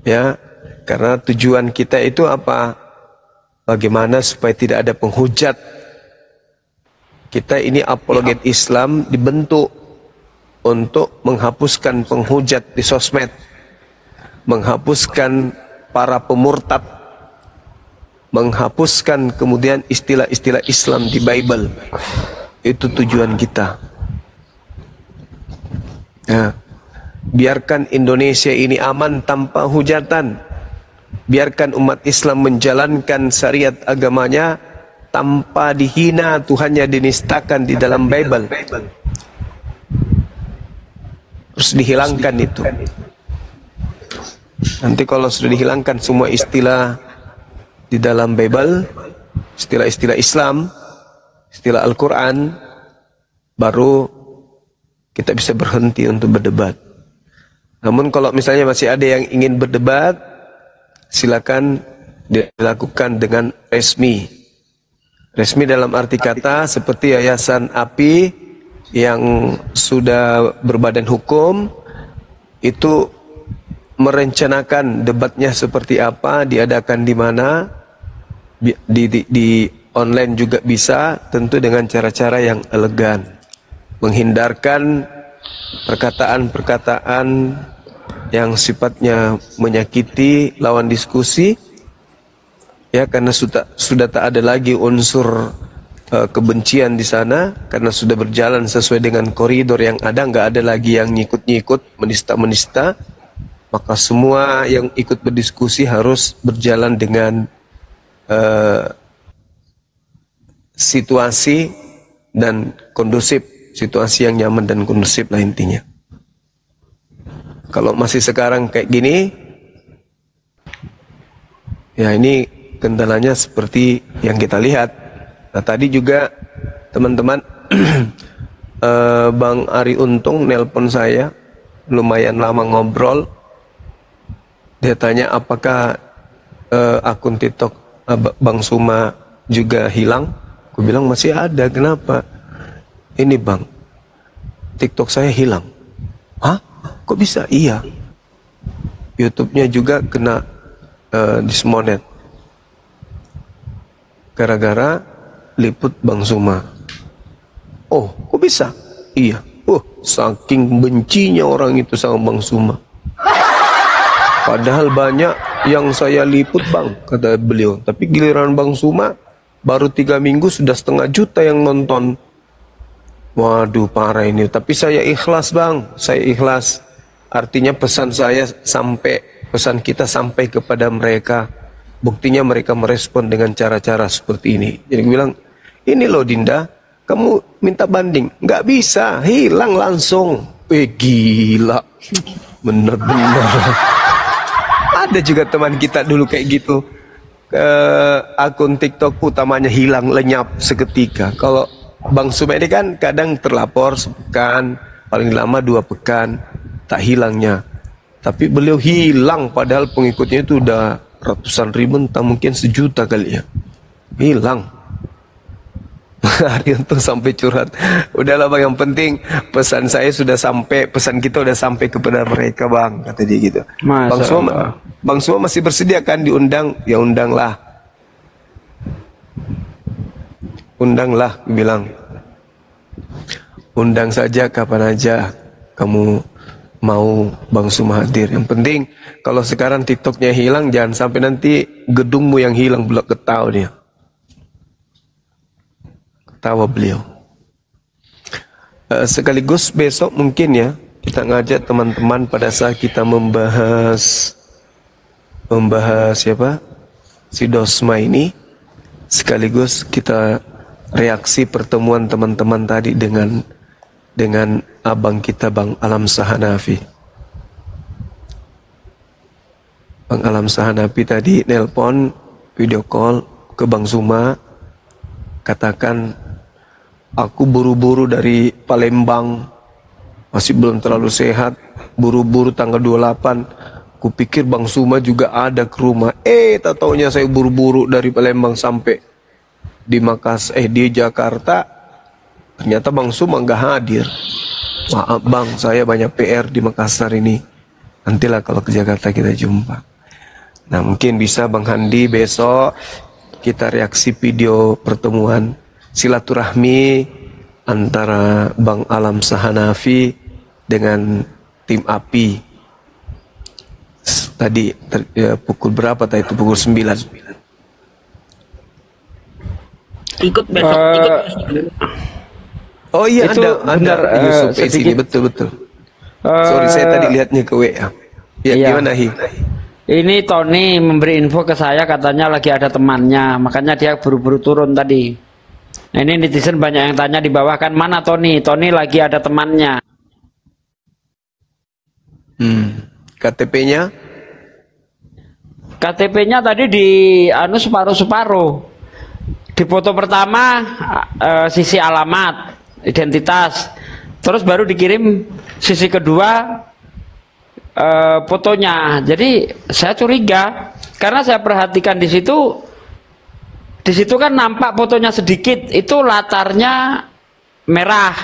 ya. Karena tujuan kita itu apa? Bagaimana supaya tidak ada penghujat. Kita ini apologet Islam dibentuk untuk menghapuskan penghujat di sosmed, menghapuskan para pemurtad, menghapuskan kemudian istilah-istilah Islam di Bible. Itu tujuan kita. Ya. Biarkan Indonesia ini aman tanpa hujatan. Biarkan umat Islam menjalankan syariat agamanya tanpa dihina, Tuhannya dinistakan di dalam Bible. Terus dihilangkan itu. Nanti kalau sudah dihilangkan semua istilah di dalam Bible, istilah-istilah Islam, istilah Al-Quran, baru kita bisa berhenti untuk berdebat. Namun kalau misalnya masih ada yang ingin berdebat, silakan dilakukan dengan resmi. Resmi dalam arti kata seperti Yayasan API yang sudah berbadan hukum, itu merencanakan debatnya seperti apa, diadakan di mana, di online juga bisa, tentu dengan cara-cara yang elegan, menghindarkan perkataan-perkataan yang sifatnya menyakiti lawan diskusi, ya, karena sudah tak ada lagi unsur kebencian di sana, karena sudah berjalan sesuai dengan koridor yang ada, nggak ada lagi yang nyikut-nyikut, menista-menista. Maka semua yang ikut berdiskusi harus berjalan dengan situasi dan kondusif, situasi yang nyaman dan kondusif lah intinya. Kalau masih sekarang kayak gini, ya ini kendalanya seperti yang kita lihat. Nah tadi juga teman-teman Bang Ari Untung nelpon saya, lumayan lama ngobrol. Dia tanya apakah akun TikTok Bang Suma juga hilang. Aku bilang masih ada. Kenapa? Ini Bang, TikTok saya hilang. Hah? Kok bisa? Iya. YouTube-nya juga kena dismonet gara-gara liput Bang Suma. Oh, kok bisa? Iya. Saking bencinya orang itu sama Bang Suma. Padahal banyak yang saya liput Bang, kata beliau. Tapi giliran Bang Suma, baru 3 minggu sudah 500 juta yang nonton. Waduh, parah ini. Tapi saya ikhlas Bang, saya ikhlas. Artinya pesan kita sampai kepada mereka. Buktinya mereka merespon dengan cara-cara seperti ini. Jadi gue bilang, ini loh Dinda, kamu minta banding. Nggak bisa, hilang langsung. Gila. Bener-bener. Ada juga teman kita dulu kayak gitu. akun TikTok utamanya hilang lenyap seketika. Kalau Bang Suma ini kan kadang terlapor sepekan, paling lama 2 pekan, tak hilangnya. Tapi beliau hilang padahal pengikutnya itu udah ratusan ribu, entah mungkin 1 juta kali ya. Hilang. Haryanto sampai curhat. Udahlah Bang, yang penting pesan saya sudah sampai, pesan kita udah sampai kepada mereka Bang, kata dia gitu. Bang Suma masih bersedia kan diundang? Ya undanglah. Undanglah, bilang. Undang saja kapan aja kamu mau Bang Suma hadir. Yang penting kalau sekarang TikToknya hilang, jangan sampai nanti gedungmu yang hilang pula, ketawa dia. Ketawa beliau. Sekaligus besok mungkin ya kita ngajak teman-teman pada saat kita membahas siapa si Dosma ini, sekaligus kita reaksi pertemuan teman-teman tadi dengan abang kita Bang Alam Sahanafi. Bang Alam Sahanafi tadi nelpon video call ke Bang Suma, katakan aku buru-buru dari Palembang, masih belum terlalu sehat, buru-buru tanggal 28, kupikir Bang Suma juga ada ke rumah, tak taunya saya buru-buru dari Palembang sampai di di Jakarta, ternyata Bang Suma nggak hadir. Maaf Bang, saya banyak PR di Makassar ini, nantilah kalau ke Jakarta kita jumpa. Nah mungkin bisa Bang Handi besok kita reaksi video pertemuan silaturahmi antara Bang Alam Sahanafi dengan tim API. Tadi pukul berapa tadi itu? Pukul 9. Ikut besok. Oh iya, itu ada Yusuf ini, betul. Sorry saya tadi lihatnya ke WA. Ya, iya. Gimana Hi? Ini Tony memberi info ke saya, katanya lagi ada temannya, makanya dia buru-buru turun tadi. Nah, ini netizen banyak yang tanya di bawah kan, mana Tony? Tony lagi ada temannya. KTP-nya? KTP-nya tadi di separuh-separuh. Di foto pertama sisi alamat, identitas, terus baru dikirim sisi kedua fotonya. Jadi saya curiga karena saya perhatikan di situ kan nampak fotonya sedikit, itu latarnya merah,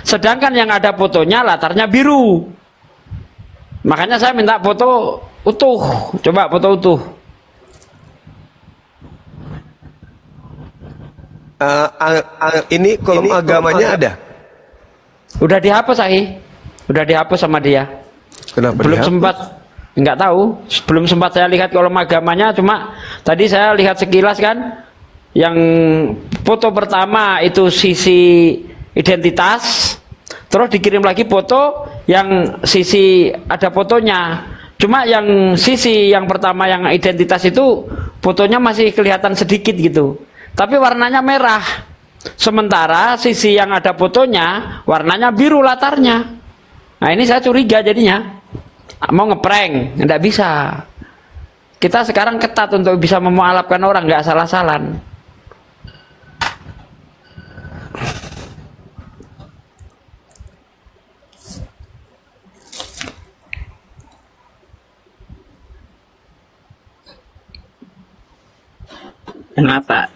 sedangkan yang ada fotonya latarnya biru. Makanya saya minta foto utuh, coba foto utuh. Ini kolom agamanya ada? Udah dihapus udah dihapus sama dia. Kenapa belum dihapus? sempat, nggak tahu, belum sempat saya lihat kolom agamanya, cuma tadi saya lihat sekilas kan, yang foto pertama itu sisi identitas, terus dikirim lagi foto yang sisi ada fotonya, cuma yang sisi yang pertama yang identitas itu fotonya masih kelihatan sedikit gitu, tapi warnanya merah, sementara sisi yang ada fotonya warnanya biru latarnya. Nah ini saya curiga jadinya mau ngeprank, nggak bisa. Kita sekarang ketat untuk bisa memualafkan orang, nggak salah-salan.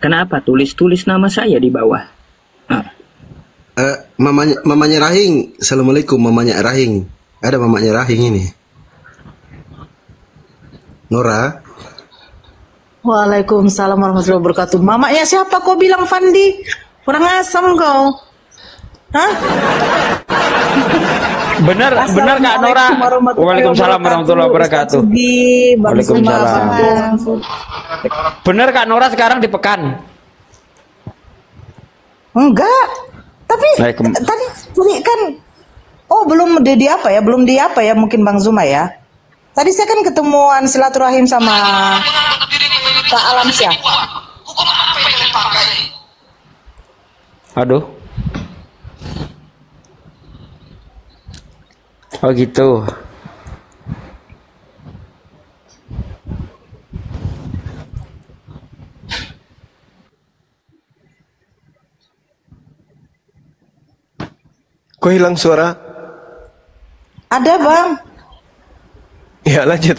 Kenapa tulis nama saya di bawah? Mamanya Rahing, assalamualaikum mamanya Rahing. Ada mamanya Rahing ini. Nora. Waalaikumsalam warahmatullahi wabarakatuh. Mamanya siapa kau bilang Fandi? Kurang asam kau. Hah? Benar Kak Nora. Waalaikumsalam warahmatullahi wabarakatuh. Waalaikumsalam. Benar Kak Nora sekarang di Pekan? Enggak. Tapi tadi kan belum di apa ya mungkin Bang Zuma ya. Tadi saya kan ketemuan silaturahim sama Kak Alamsyah. Aduh. Oh gitu. Kok hilang suara? Ada Bang. Ya lanjut.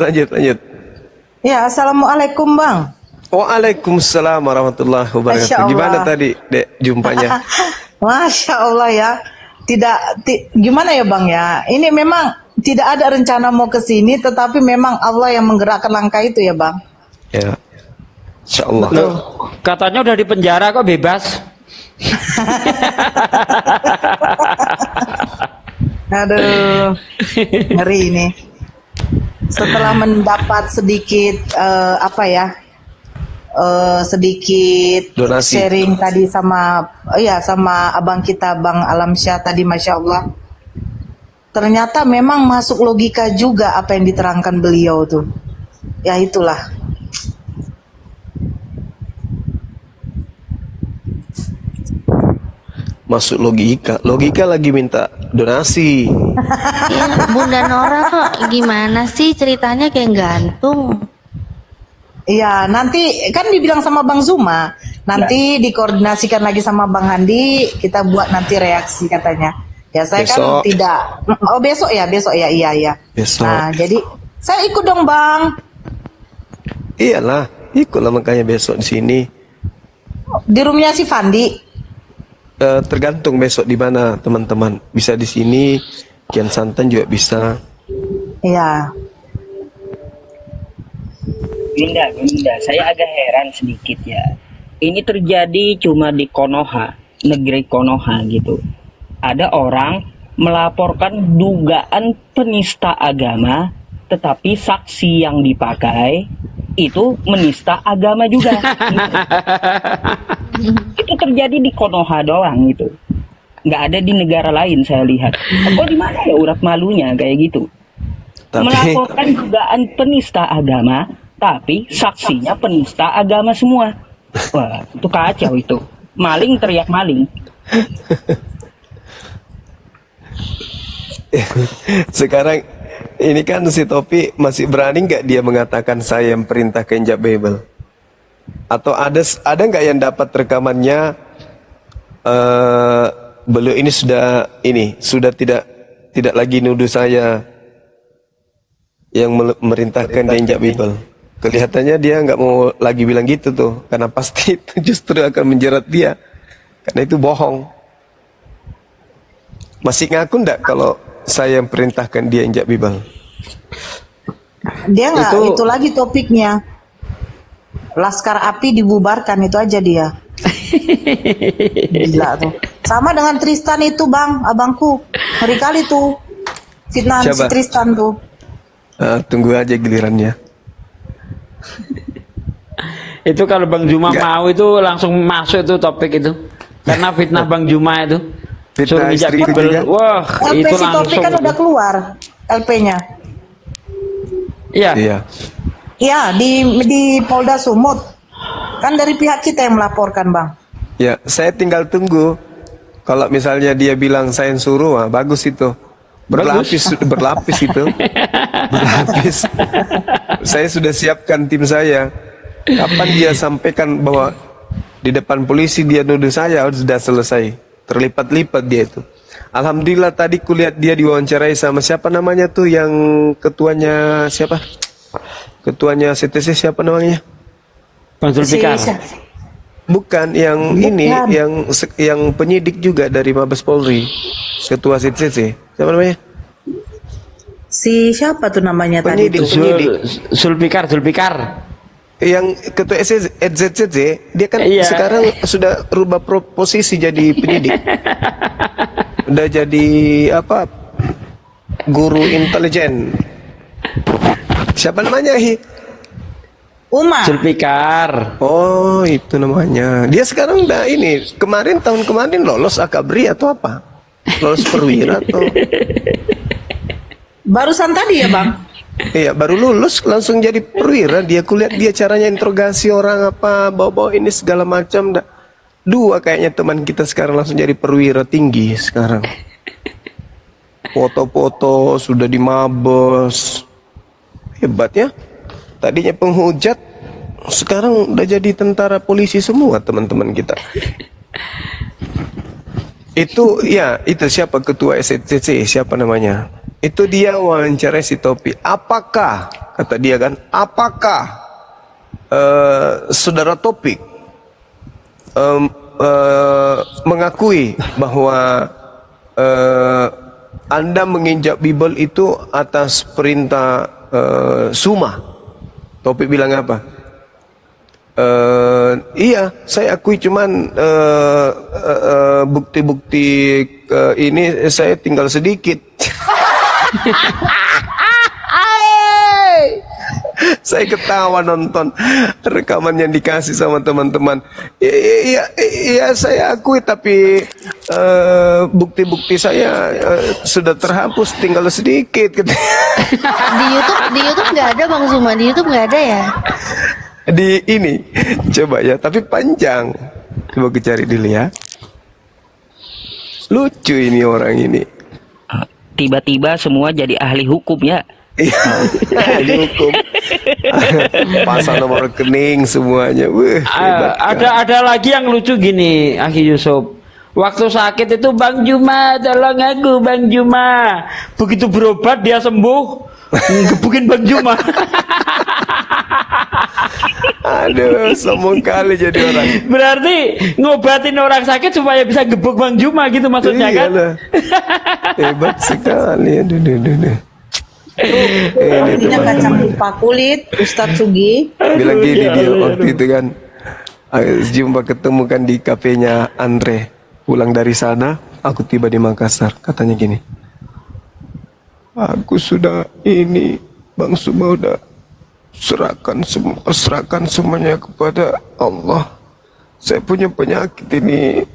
Ya, assalamualaikum Bang. Waalaikumsalam warahmatullahi wabarakatuh. Gimana tadi Dek jumpanya? Masya Allah ya. Gimana ya Bang ya? Ini memang tidak ada rencana mau ke sini, tetapi memang Allah yang menggerakkan langkah itu ya Bang. Ya, Insya Allah. Katanya udah di penjara kok bebas. Aduh, ngeri ini. Setelah mendapat sedikit sedikit donasi, sharing tadi sama abang kita Bang Alamsyah tadi, Masya Allah. Ternyata memang masuk logika juga apa yang diterangkan beliau tuh. Ya itulah. Masuk logika lagi minta donasi. Ya, Bunda Nora kok gimana sih ceritanya kayak gantung? Iya, nanti kan dibilang sama Bang Zuma, nanti dikoordinasikan lagi sama Bang Handi, kita buat nanti reaksi katanya. Ya saya besok. Kan tidak. Oh besok ya, iya. Besok. Nah jadi saya ikut dong Bang. Iyalah, ikutlah makanya besok di sini. Di roomnya si Fandi. Tergantung besok di mana teman-teman. Bisa di sini, Kian Santan juga bisa. Iya. Bunda, saya agak heran sedikit ya. Ini terjadi cuma di Konoha, negeri Konoha gitu. Ada orang melaporkan dugaan penista agama, tetapi saksi yang dipakai itu menista agama juga. Itu terjadi di Konoha doang gitu. Nggak ada di negara lain saya lihat. Kok di mana ya urat malunya kayak gitu? Melaporkan dugaan penista agama, tapi saksinya penista agama semua. Wah, itu kacau itu. Maling teriak maling. Sekarang ini kan si Topi masih berani nggak dia mengatakan saya yang perintah ke Injak Babel? Atau ada nggak yang dapat rekamannya? Beliau ini sudah tidak lagi nuduh saya yang merintahkan ke Injak Babel. Kelihatannya dia nggak mau lagi bilang gitu tuh, karena pasti itu justru akan menjerat dia, karena itu bohong. Masih ngaku nggak kalau saya yang perintahkan dia Injak Babel? Dia nggak, itu lagi topiknya. Laskar Api dibubarkan, itu aja dia. Gila tuh. Sama dengan Tristan itu Bang, abangku. Ngeri kali tuh. Fitnah si Tristan tuh. Tunggu aja gilirannya. Itu kalau Bang Juma mau itu langsung masuk itu topik itu. Karena fitnah Bang Juma itu. Fitnah istri juga. Wah, LP itu si langsung. Topik kan udah keluar LP-nya. Iya. Iya, di Polda Sumut. Kan dari pihak kita yang melaporkan, Bang. Ya, saya tinggal tunggu. Kalau misalnya dia bilang saya yang suruh, bagus itu. Berlapis itu. Berlapis. Saya sudah siapkan tim saya. Kapan dia sampaikan bahwa di depan polisi dia nuduh saya, sudah selesai. Terlipat-lipat dia itu. Alhamdulillah tadi kulihat dia diwawancarai sama siapa namanya tuh, yang ketuanya siapa? Ketuanya CTC siapa namanya? Bang Zulfikar. Bukan, yang ini, yang penyidik juga dari Mabes Polri. Ketua CTC. Siapa namanya? Si siapa tuh namanya penyidik, tadi? Penyidik. Zulfikar. Yang ketua ZCC, dia kan sekarang sudah rubah posisi jadi penyidik. Udah jadi apa? Guru intelijen. Siapa namanya? Umar. Zulfikar. Oh, itu namanya. Dia sekarang udah ini. Tahun kemarin lolos Akabri atau apa? Lolos perwira atau? Barusan tadi ya, Bang? Iya, baru lulus langsung jadi perwira. Dia kulihat dia caranya interogasi orang apa, bawa-bawa ini segala macam. Dua kayaknya teman kita sekarang langsung jadi perwira tinggi sekarang. Foto-foto sudah di Mabes. Hebat ya. Tadinya penghujat, sekarang udah jadi tentara polisi semua teman-teman kita. Itu ya, itu siapa ketua STC, siapa namanya? Itu dia wawancara si Topik. Apakah, kata dia kan, apakah saudara Topik mengakui bahwa Anda menginjak Bible itu atas perintah Suma? Topik bilang apa? Iya, saya akui, cuman bukti-bukti ini saya tinggal sedikit. Saya ketawa nonton rekaman yang dikasih sama teman-teman. Iya, saya akui, tapi bukti-bukti saya sudah terhapus, tinggal sedikit. Di YouTube nggak ada Bang Zuma, di YouTube nggak ada ya? Di ini coba ya, tapi panjang, coba cari dulu ya. Lucu ini orang ini, tiba-tiba semua jadi ahli hukum ya. Ahli hukum. Pasal nomor rekening semuanya. Ada lagi yang lucu gini, Akhi Yusuf. Waktu sakit itu, Bang Juma tolong aku, Bang Juma. Begitu berobat dia sembuh, gebukin Bang Juma. Aduh, sombong kali jadi orang. Berarti ngobatin orang sakit supaya bisa gebuk Bang Juma gitu maksudnya kan? Hebat sekali. Aduh. Ini kacang lupa kulit, Ustadz Sugi. Bilang gini dia waktu itu kan, jumpa ketemu kan di kafenya Andre. Pulang dari sana, aku tiba di Makassar. Katanya gini, aku sudah ini, Bang Suma udah serahkan semuanya kepada Allah. Saya punya penyakit ini,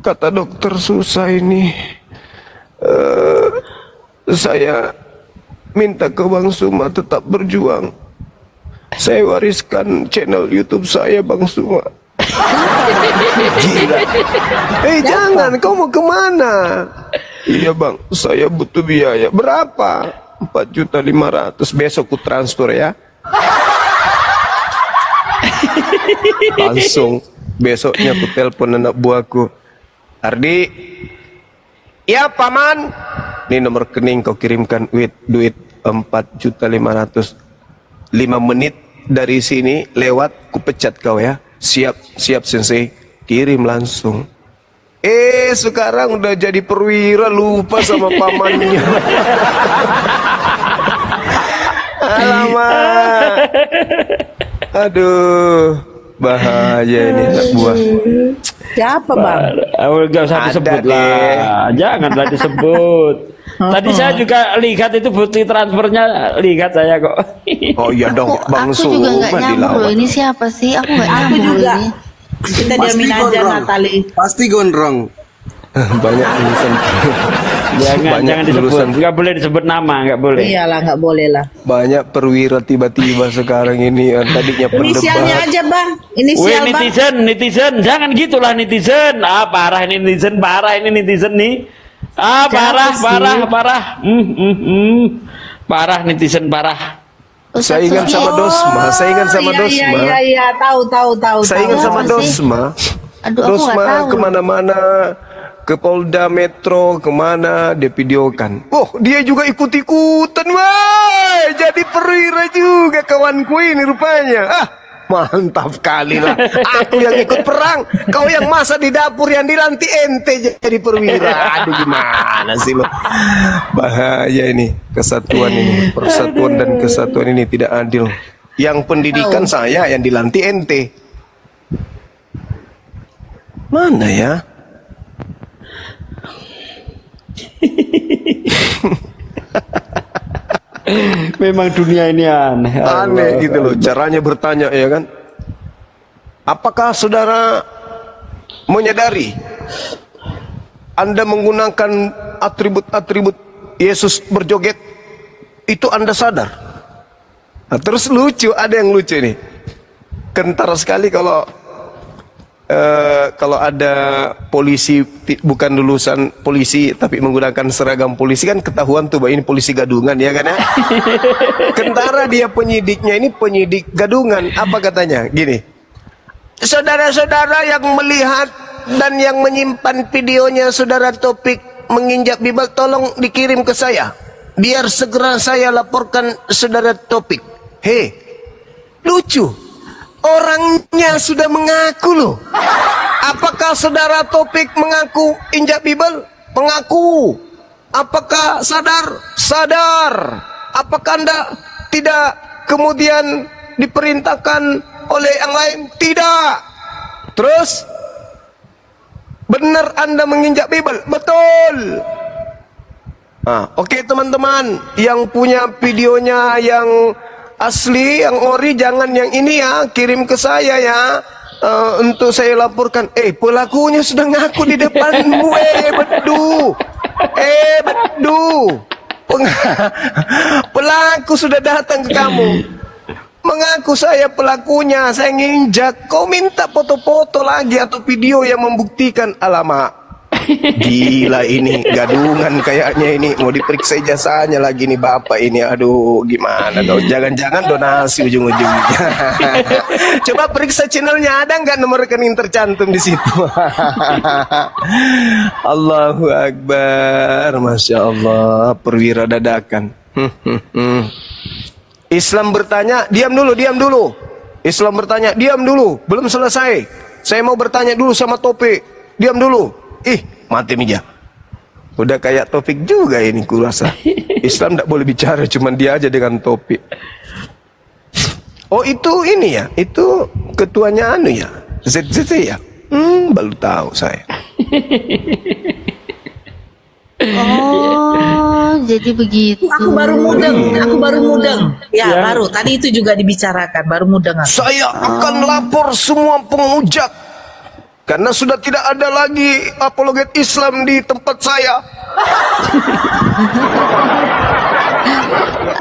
kata dokter susah ini. Saya minta ke Bang Suma tetap berjuang. Saya wariskan channel YouTube saya, Bang Suma. Gila. Jangan, kau mau kemana? Iya Bang, saya butuh biaya. Berapa? 4.500.000. Besok ku transfer ya. Langsung besoknya ku telepon anak buahku, Ardi, ya paman, ini nomor rekening kau kirimkan duit 4.500.000. 5 menit dari sini lewat ku pecat kau ya. Siap sensei, kirim langsung. Sekarang udah jadi perwira, lupa sama pamannya. Alamak. Aduh, bahaya ini anak buah. Siapa Bang? Gak usah disebut lah, janganlah disebut. Tadi saya juga lihat itu bukti transfernya, lihat saya kok. Oh iya dong, Bang Aku juga nggak nyambung loh, ini siapa sih? Aku nggak nyambung juga. ini. Kita diamin aja Natali. Pasti gondrong. Banyak tulisan. Jangan disebut, nggak boleh disebut nama, nggak boleh. Iyalah, nggak boleh lah. Banyak perwira tiba-tiba sekarang ini, tadinya Inisialnya pendebat. aja Bang. Inisial Bang. Netizen, jangan gitulah netizen. Parah ini netizen, nih. Parah. Parah netizen, parah. Saingan sama Dosma, Dosma. Iya, tahu. Saingan sama Dosma. Aduh, aku Dosma nggak tahu. kemana-mana, ke Polda Metro, kemana dia videokan. Oh, dia juga ikut-ikutan, wah, jadi perwira juga kawanku ini rupanya. Mantap kali lah. Aku yang ikut perang, kau yang masa di dapur yang dilantik ente jadi perwira. Aduh, gimana sih lo? Bahaya ini, kesatuan ini, persatuan dan kesatuan ini tidak adil. Yang pendidikan saya, yang dilantik ente. Mana ya? Memang dunia ini aneh. Aneh gitu loh, caranya bertanya ya kan. Apakah saudara menyadari Anda menggunakan atribut-atribut Yesus berjoget? Itu Anda sadar? Nah, terus lucu, ada yang lucu nih. Kentara sekali kalau ada polisi bukan lulusan polisi tapi menggunakan seragam polisi, kan ketahuan tuh bahwa ini polisi gadungan ya kan ya. Kentara dia penyidiknya ini penyidik gadungan. Apa katanya? Gini, saudara-saudara yang melihat dan yang menyimpan videonya saudara Topik menginjak Bible, tolong dikirim ke saya, biar segera saya laporkan saudara Topik. Hei, lucu, orangnya sudah mengaku loh. Apakah saudara Topik mengaku injak Bible? Mengaku. Apakah sadar? Sadar. Apakah Anda tidak kemudian diperintahkan oleh yang lain? Tidak. Terus, benar Anda menginjak Bible? Betul. Oke teman-teman, yang punya videonya yang asli, yang ori, jangan yang ini ya, kirim ke saya ya, untuk saya laporkan. Pelakunya sudah ngaku di depanmu, bedu. Bedu. Pelaku sudah datang ke kamu. Mengaku saya pelakunya, saya nginjak. Kau minta foto-foto lagi atau video yang membuktikan. Alamak, gila ini, gadungan kayaknya ini. Mau diperiksa ijazahnya lagi nih bapak ini. Aduh, gimana dong? Jangan-jangan donasi ujung-ujungnya. Coba periksa channelnya, ada nggak nomor rekening tercantum di situ? Allahu Akbar, Masya Allah, perwira dadakan. Islam bertanya, diam dulu. Islam bertanya, diam dulu, belum selesai. Saya mau bertanya dulu sama Topik. Diam dulu. Mati meja. Udah kayak Topik juga ini kurasa. Islam tidak boleh bicara, cuman dia aja dengan Topik. Oh itu ini ya, itu ketuanya anu ya, ZZT ya. Baru tahu saya. Oh, jadi begitu. Aku baru mudeng. Ya, baru. Tadi itu juga dibicarakan, baru mudeng. Saya akan lapor semua pengujat. Karena sudah tidak ada lagi apologet Islam di tempat saya.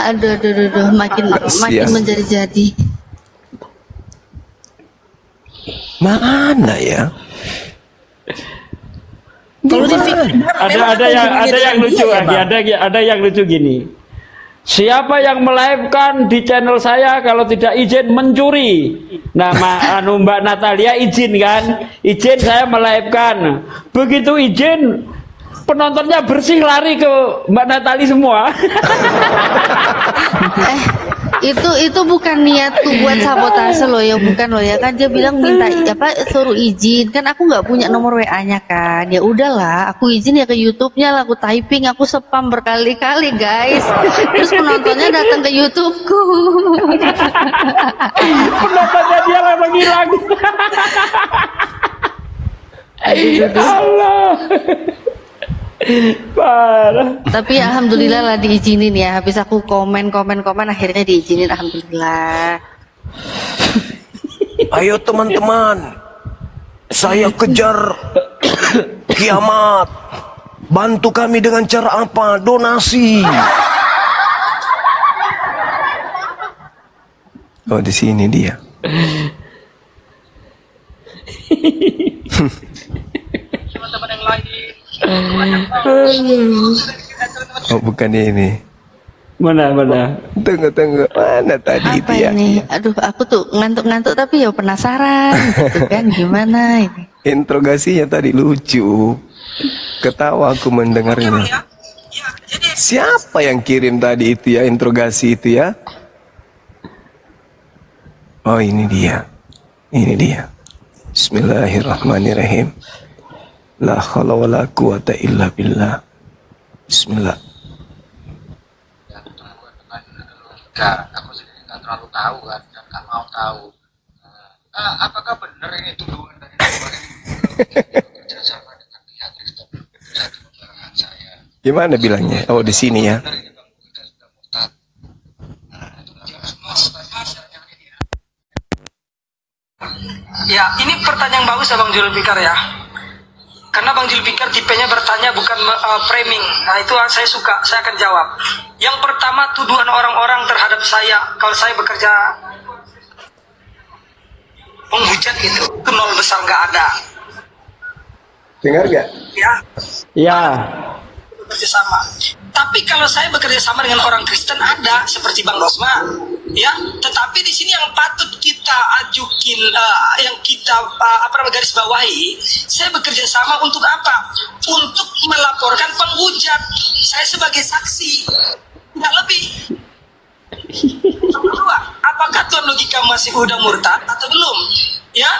Aduh, makin menjadi-jadi. Mana ya? Kalau ada yang lucu lagi, ada yang lucu gini. Siapa yang melive-kan di channel saya kalau tidak izin mencuri? Nah, Mbak Natalia izin kan? Izin saya melive-kan. Begitu izin, penontonnya bersih lari ke Mbak Natalia semua. Itu bukan niatku buat sabotase loh ya, bukan loh ya kan, dia bilang minta suruh izin kan, aku nggak punya nomor WA-nya kan, ya udahlah aku izin ya ke YouTube-nya lah, aku typing, aku spam berkali-kali guys, terus penontonnya datang ke YouTube-ku. Penontonnya dia memang hilang. Allah. Parah. Tapi alhamdulillah lah diizinin ya. Habis aku komen akhirnya diizinin, alhamdulillah. Ayo teman-teman, saya kejar kiamat. Bantu kami dengan cara apa? Donasi. Oh, di sini dia. Teman-teman yang lain. Oh, bukan ini. Mana? Tunggu. Mana tadi itu ya? Ini? Aduh, aku tuh ngantuk-ngantuk tapi ya penasaran gitu kan, gimana ini? Interogasinya tadi lucu. Ketawa aku mendengarnya. Siapa yang kirim tadi itu ya, interogasi itu ya? Oh, ini dia. Bismillahirrahmanirrahim. La haula wala quwata illa billah. Bismillah. Aku sendiri nggak terlalu tahu kan, dan nggak mau tahu. Apakah benar ini tuduhan dari kerjasama dengan pihak Kristen di pembahasan saya? Gimana bilangnya? Oh, di sini ya. Ya, ini pertanyaan bagus ya Bang Julfikar ya. Karena Bang Julfikar tipenya bertanya bukan framing. Nah itu saya suka, saya akan jawab. Yang pertama, tuduhan orang-orang terhadap saya kalau saya bekerja penghujat itu nol besar, nggak ada. Dengar nggak? Ya. Bekerja sama. Tapi kalau saya bekerja sama dengan orang Kristen ada, seperti Bang Rosma, Ya, tetapi di sini yang patut kita ajukin, yang kita garis bawahi, saya bekerja sama untuk apa? Untuk melaporkan penghujat. Saya sebagai saksi, tidak lebih. Kedua, apakah Tuhan logika masih udah murtad atau belum? Ya,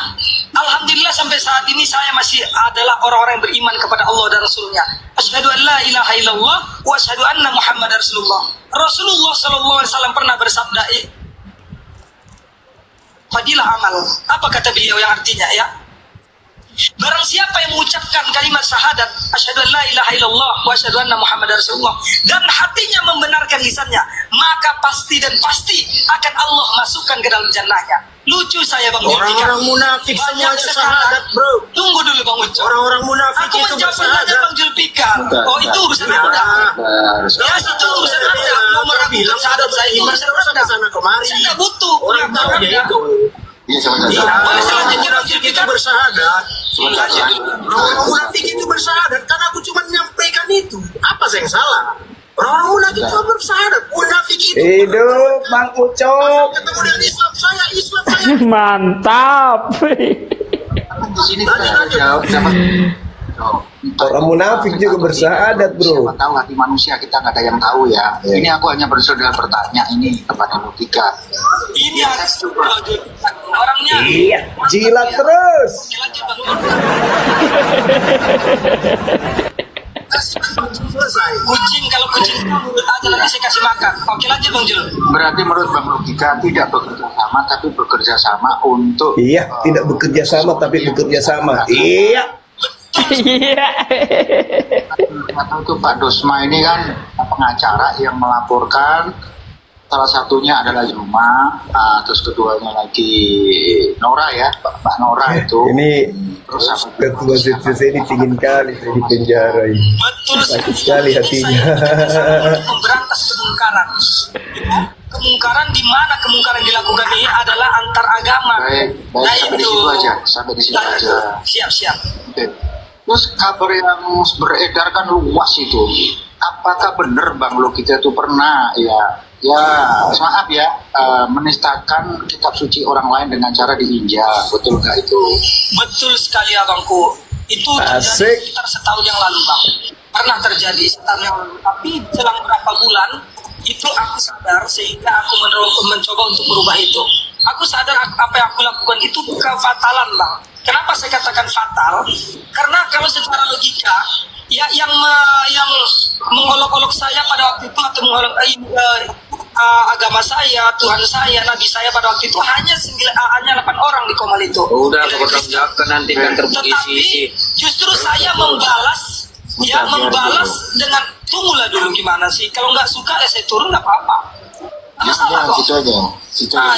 alhamdulillah sampai saat ini saya masih adalah orang-orang yang beriman kepada Allah dan Rasulnya. Asyhadu an la ilaha illallah wa asyhadu anna Muhammad Rasulullah. Rasulullah sallallahu alaihi wasallam pernah bersabda, fadilah amal. Apa kata beliau yang artinya ya? Barang siapa yang mengucapkan kalimat syahadat asyhadu an la ilaha illallah wa asyhadu anna Muhammad Rasulullah dan hatinya membenarkan lisannya, maka pasti dan pasti akan Allah masukkan ke dalam jannahnya. Lucu saya Bang Julfikar. Orang-orang munafik semua syahadat, bro. Tunggu dulu Bang Uco. Orang-orang munafik itu bersyahadat. Bang Julfikar. Oh itu urusan Anda. Ya itu urusan Anda. Mau meragukan syahadat saya itu urusan Anda. Saya nggak butuh. Orang tahu ya itu. Iya, selanjutnya itu bersahadat. Orang munafik itu bersahadat karena aku cuma menyampaikan itu. Apa saya yang salah? Orang munafik itu bersahadat. Munafik itu. Hidup Bang Ucok. Ketemu dengan Islam saya. Mantap. Di sini kita jawab orang munafik juga bersahadat, bro. Siapa tahu hati manusia, kita nggak ada yang tahu ya. Ini aku hanya bersaudara bertanya ini kepada logika. Ini orangnya. Iya, jilat terus. Selesai. Kucing kalau kucing aja nanti saya kasih makan. Oke lanjut Bang Jul. Berarti menurut Bang Logika tidak bekerja sama tapi bekerja sama untuk tidak bekerja sama tapi bekerja sama. Iya. Iya. Atau itu Pak Dosma ini kan pengacara yang melaporkan, salah satunya adalah Zuma, terus keduanya lagi Nora ya, Pak Nora itu. Ini terus ketua ZCC ini ingin kali saya di penjara ini. Betul sekali hatinya. Memberantas kemungkaran. Kemungkaran di mana kemungkaran dilakukan ini adalah antar agama. Baik, sampai di situ aja, sampai di situ aja. Siap. Terus kabar yang beredar kan luas itu. Apakah benar Bang Logika itu pernah maaf ya, menistakan kitab suci orang lain dengan cara diinjak? Betul nggak itu? Betul sekali Abangku. Itu terjadi sekitar setahun yang lalu Bang. Pernah terjadi setahun yang lalu. Tapi selang berapa bulan itu aku sadar sehingga aku mencoba untuk merubah itu. Aku sadar apa yang aku lakukan itu kefatalan Bang. Kenapa saya katakan fatal? Karena kalau secara logika, ya yang mengolok-olok saya pada waktu itu atau mengolok agama saya, Tuhan saya, Nabi saya pada waktu itu hanya 8 orang di Komal itu. Udah bertanggung nanti kan terbukti. Justru saya membalas dengan tunggulah dulu gimana sih? Kalau nggak suka ya saya turun nggak apa-apa. Masalah kok. Itu aja.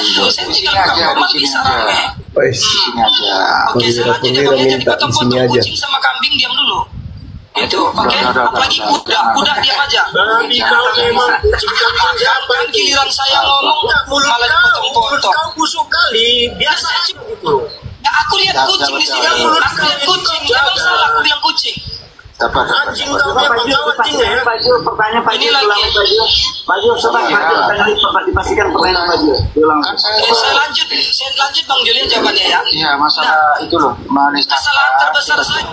Itu saya tinggal di Komal bisa rame. Di sini aja. Oke, selanjutnya jadi potong-potong kucing sama kambing diam dulu. Itu, oke. Apalagi kuda diam aja. Tapi kalau memang kucing kambing siapa? Kan giliran saya ngomong malah dipotong-potong. Kau busuk kali, biasa aja gitu. Ya, aku lihat kucing di sini. Aku lihat kucing. Emang salah aku bilang kucing. Anjing kau yang anjing ya. Pertanyaan Pak Ini lagi. Baju coba dipastikan pertanyaan Baju. Saya lanjut Bang Julian jawabannya ya. Iya, masalah itu loh, masalah terbesar saya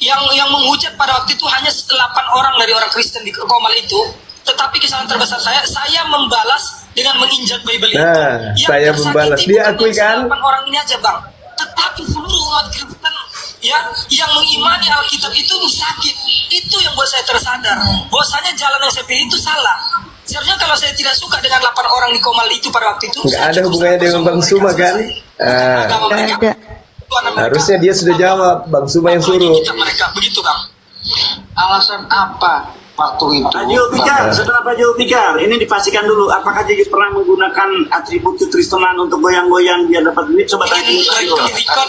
yang menghujat pada waktu itu hanya 8 orang dari orang Kristen di Komal itu. Tetapi kesalahan terbesar saya membalas dengan menginjak Bible itu. Nah, saya membalas. Dia akui kan? 8 orang ini aja Bang. Tetapi seluruh umat Kristen yang mengimani Alkitab itu sakit. Itu yang buat saya tersadar bahwasanya jalan yang saya pilih itu salah. Seharusnya kalau saya tidak suka dengan 8 orang di Komal itu pada waktu itu, nggak ada hubungannya dengan Bang Suma kan? Ada. Harusnya dia sudah jawab, Bang Suma yang suruh. Mereka begitu Bang. Alasan apa waktu itu? Setelah Pak Jul Pikar, ini dipastikan dulu, apakah dia pernah menggunakan atribut kekristenan untuk goyang-goyang biar dapat duit? Coba tanya dulu.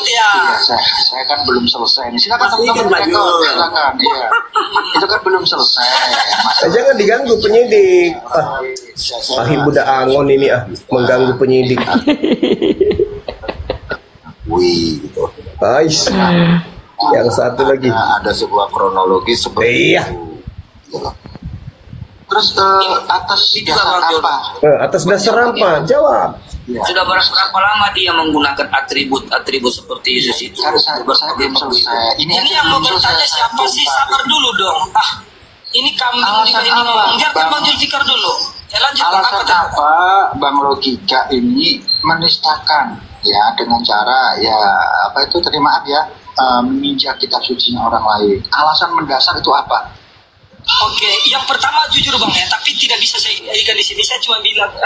Ya. Saya kan belum selesai. Silakan teman-teman silakan. Iya. Itu kan belum selesai. Jangan diganggu penyidik. Pahim budak angon ini mengganggu penyidik. Wih, gitu. Ais. Yang satu lagi. Ada sebuah kronologi seperti iya. itu. Terus atas dasar apa? Atas dasar apa? Jawab. Ya. Sudah berapa lama dia menggunakan atribut seperti Yesus itu? Saya belum selesai. Ini yang mau bertanya siapa sih? Sabar dulu dong. Ini kambing juga ini ngomong. Biarkan Bang Zulfikar dulu. Ya, lanjut. Alasan apa Bang Logika ini menistakan ya dengan cara ya apa itu tadi maaf ya menginjak kitab suci orang lain? Alasan mendasar itu apa? Oke, yang pertama jujur Bang ya, tapi tidak bisa saya jadikan di sini. Saya cuma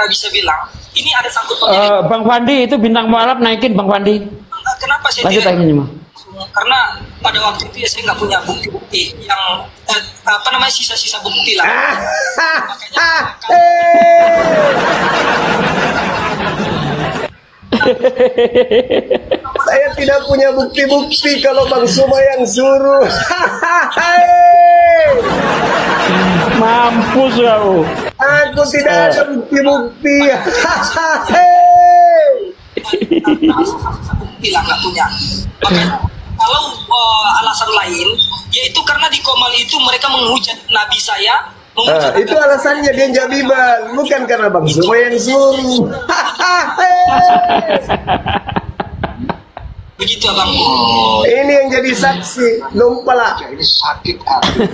bisa bilang ini ada sangkut pautnya. Bang Fandi itu bintang mualaf naikin Bang Fandi. Kenapa saya lanjut tidak? Ini, karena pada waktu itu ya saya nggak punya bukti-bukti yang apa namanya sisa-sisa bukti lah. Makanya saya tidak punya bukti-bukti kalau Bang Suma yang suruh. Mampus kau. Aku tidak ada bukti-bukti. Bilang nggak punya. Makanya kalau alasan lain, yaitu karena di Komal itu mereka menghujat Nabi saya. Itu alasannya dia Jabiban, bukan karena Bang Suma yang suruh. Begitu Abang. Ini yang jadi saksi, lumpala. Ini sakit hati.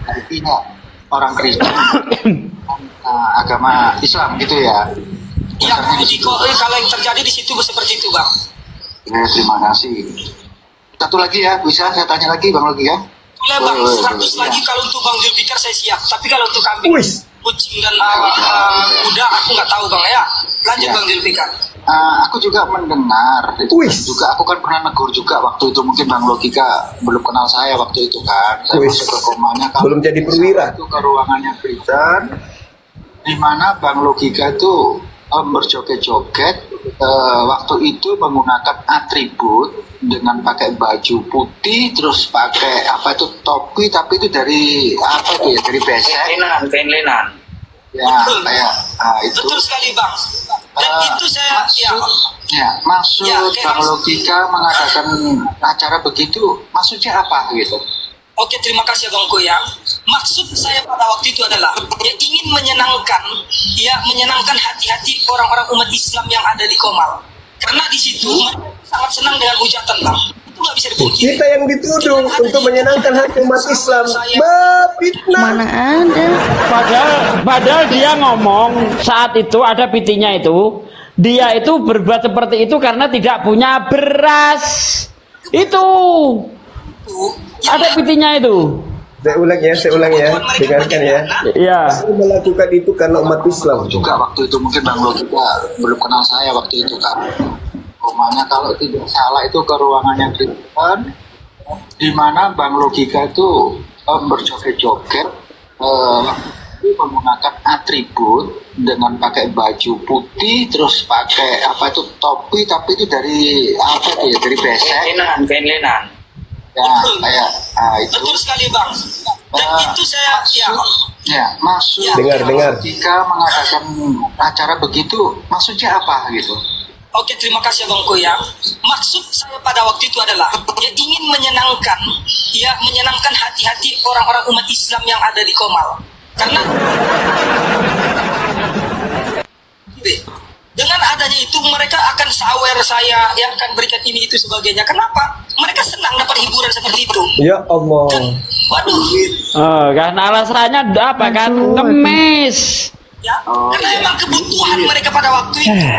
Artinya orang Kristen agama Islam gitu ya. Iya, kalau yang terjadi di situ seperti itu Bang. Ya, terima kasih. Satu lagi ya, bisa saya tanya lagi Bang Logi ya? Boleh Bang, 100 lagi kalau untuk Bang Zulfikar saya siap. Tapi kalau untuk kambing, kucing dan kuda aku nggak tahu Bang ya. Lanjut ya. Bang Zulfikar. Aku juga mendengar, juga aku kan pernah negur juga waktu itu, mungkin Bang Logika belum kenal saya waktu itu kan. Saya masuk ke komanya, belum jadi perwira. Itu ke ruangannya Kristen, di mana Bang Logika itu berjoget-joget. Waktu itu menggunakan atribut dengan pakai baju putih, terus pakai apa itu topi, tapi itu dari apa itu ya, dari besek. Kain lenan. Ya, kayak itu. Betul sekali Bang. Dan itu saya maksud Bang Logika mengadakan acara begitu, maksudnya apa gitu? Oke, terima kasih Bang Koyang. Maksud saya pada waktu itu adalah ingin menyenangkan hati-hati orang-orang umat Islam yang ada di Komal. Karena di situ sangat senang dengan hujatan Bang. Itu nggak bisa dipungkiri. Kita yang dituduh untuk menyenangkan hati umat Islam. Fitnah. Mana ada? Padahal dia ngomong saat itu ada pitinya itu. Dia itu berbuat seperti itu karena tidak punya beras. Itu. Ada pitinya itu. Saya ulang ya, dengarkan ya. Iya. Saya melakukan itu karena umat Islam. Juga waktu itu mungkin Bang Logika belum kenal saya waktu itu kan. Rumahnya kalau tidak salah itu ke ruangannya Kristen, di mana Bang Logika itu berjoget-joget, menggunakan atribut dengan pakai baju putih, terus pakai apa itu topi, tapi itu dari apa itu ya, dari besek. Kain lenan. Ya, kayak itu. Betul sekali Bang. Dan itu saya maksud dengar. Jika mengadakan acara begitu, maksudnya apa gitu? Oke, terima kasih Bang Koyang. Maksud saya pada waktu itu adalah ingin menyenangkan hati-hati orang-orang umat Islam yang ada di Komal. Karena dengan adanya itu mereka akan sawer saya, yang akan berikan ini itu sebagainya. Kenapa? Mereka senang dapat hiburan seperti itu. Ya Allah. Waduh. Karena alasannya apa kan? Ngemis. Ya, karena memang kebutuhan mereka pada waktu itu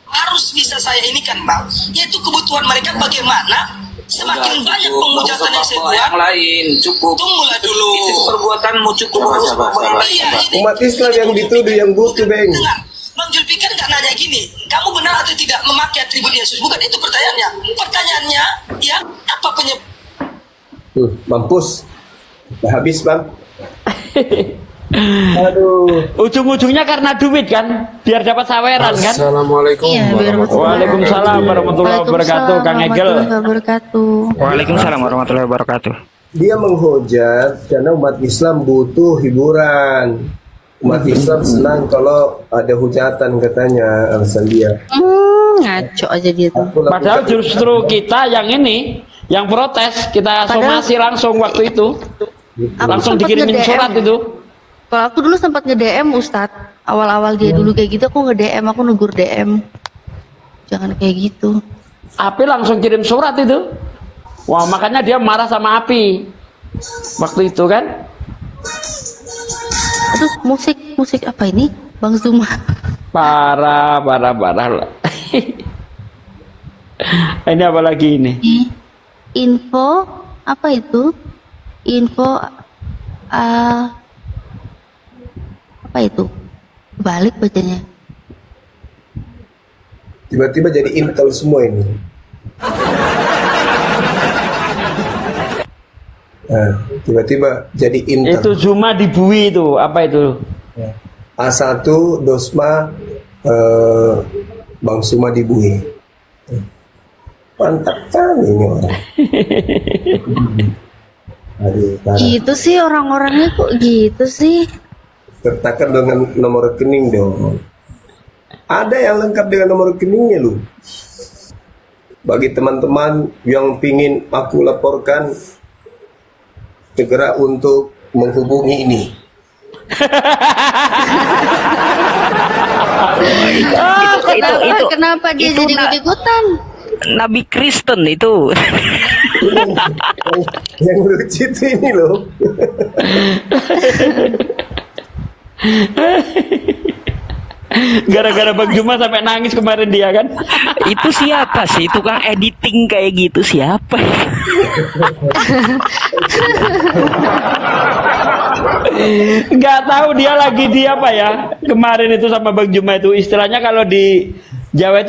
harus bisa saya ini kan Bang, yaitu kebutuhan mereka bagaimana semakin banyak penghujatan yang saya buat. Yang lain cukup. Tunggulah dulu. Itu perbuatanmu cukup. Umat Islam yang dituduh yang butuh Bang. Bang Zulfikar nggak nanya gini, kamu benar atau tidak memakai atribut Yesus? Bukan itu pertanyaannya. Pertanyaannya, ya apa penyebab? Mampus. Habis Bang. Aduh. Ujung-ujungnya karena duit kan, biar dapat saweran kan. Assalamualaikum. Waalaikumsalam warahmatullahi wabarakatuh. Kang Egel. Waalaikumsalam warahmatullahi wabarakatuh. Dia menghujat karena umat Islam butuh hiburan. Umat Islam senang kalau ada hujatan katanya, alasan dia. Ngaco aja dia tuh. Padahal justru kita yang ini, yang protes, kita somasi langsung waktu itu. Langsung dikirimin surat itu. Kalau aku dulu sempat nge-DM Ustadz, awal-awal dia dulu kayak gitu, aku nge-DM, aku negur DM. Jangan kayak gitu. Api langsung kirim surat itu. Wah, makanya dia marah sama Api waktu itu kan. Aduh, musik apa ini, Bang Zuma? Parah lah. Ini apa lagi ini? Info apa itu? Info apa itu? Balik bacanya. Tiba-tiba jadi intel semua ini. Nah, tiba-tiba jadi intel. Itu Zuma dibui itu, apa itu? A1 Dosma Bang Zuma dibui. Mantap kan ini orang. Aduh, gitu sih orang-orangnya kok gitu sih. Sertakan dengan nomor rekening dong. Ada yang lengkap dengan nomor rekeningnya lu. Bagi teman-teman yang pingin aku laporkan, segera untuk menghubungi ini. Kenapa dia jadi ikut-ikutan? Nabi Kristen itu. Yang lucu itu ini loh. Gara-gara Bang Zuma sampai nangis kemarin dia kan. Itu siapa sih tukang editing kayak gitu, siapa? Nggak tahu dia lagi di apa ya kemarin itu sama Bang Zuma itu, istilahnya kalau di Jawa itu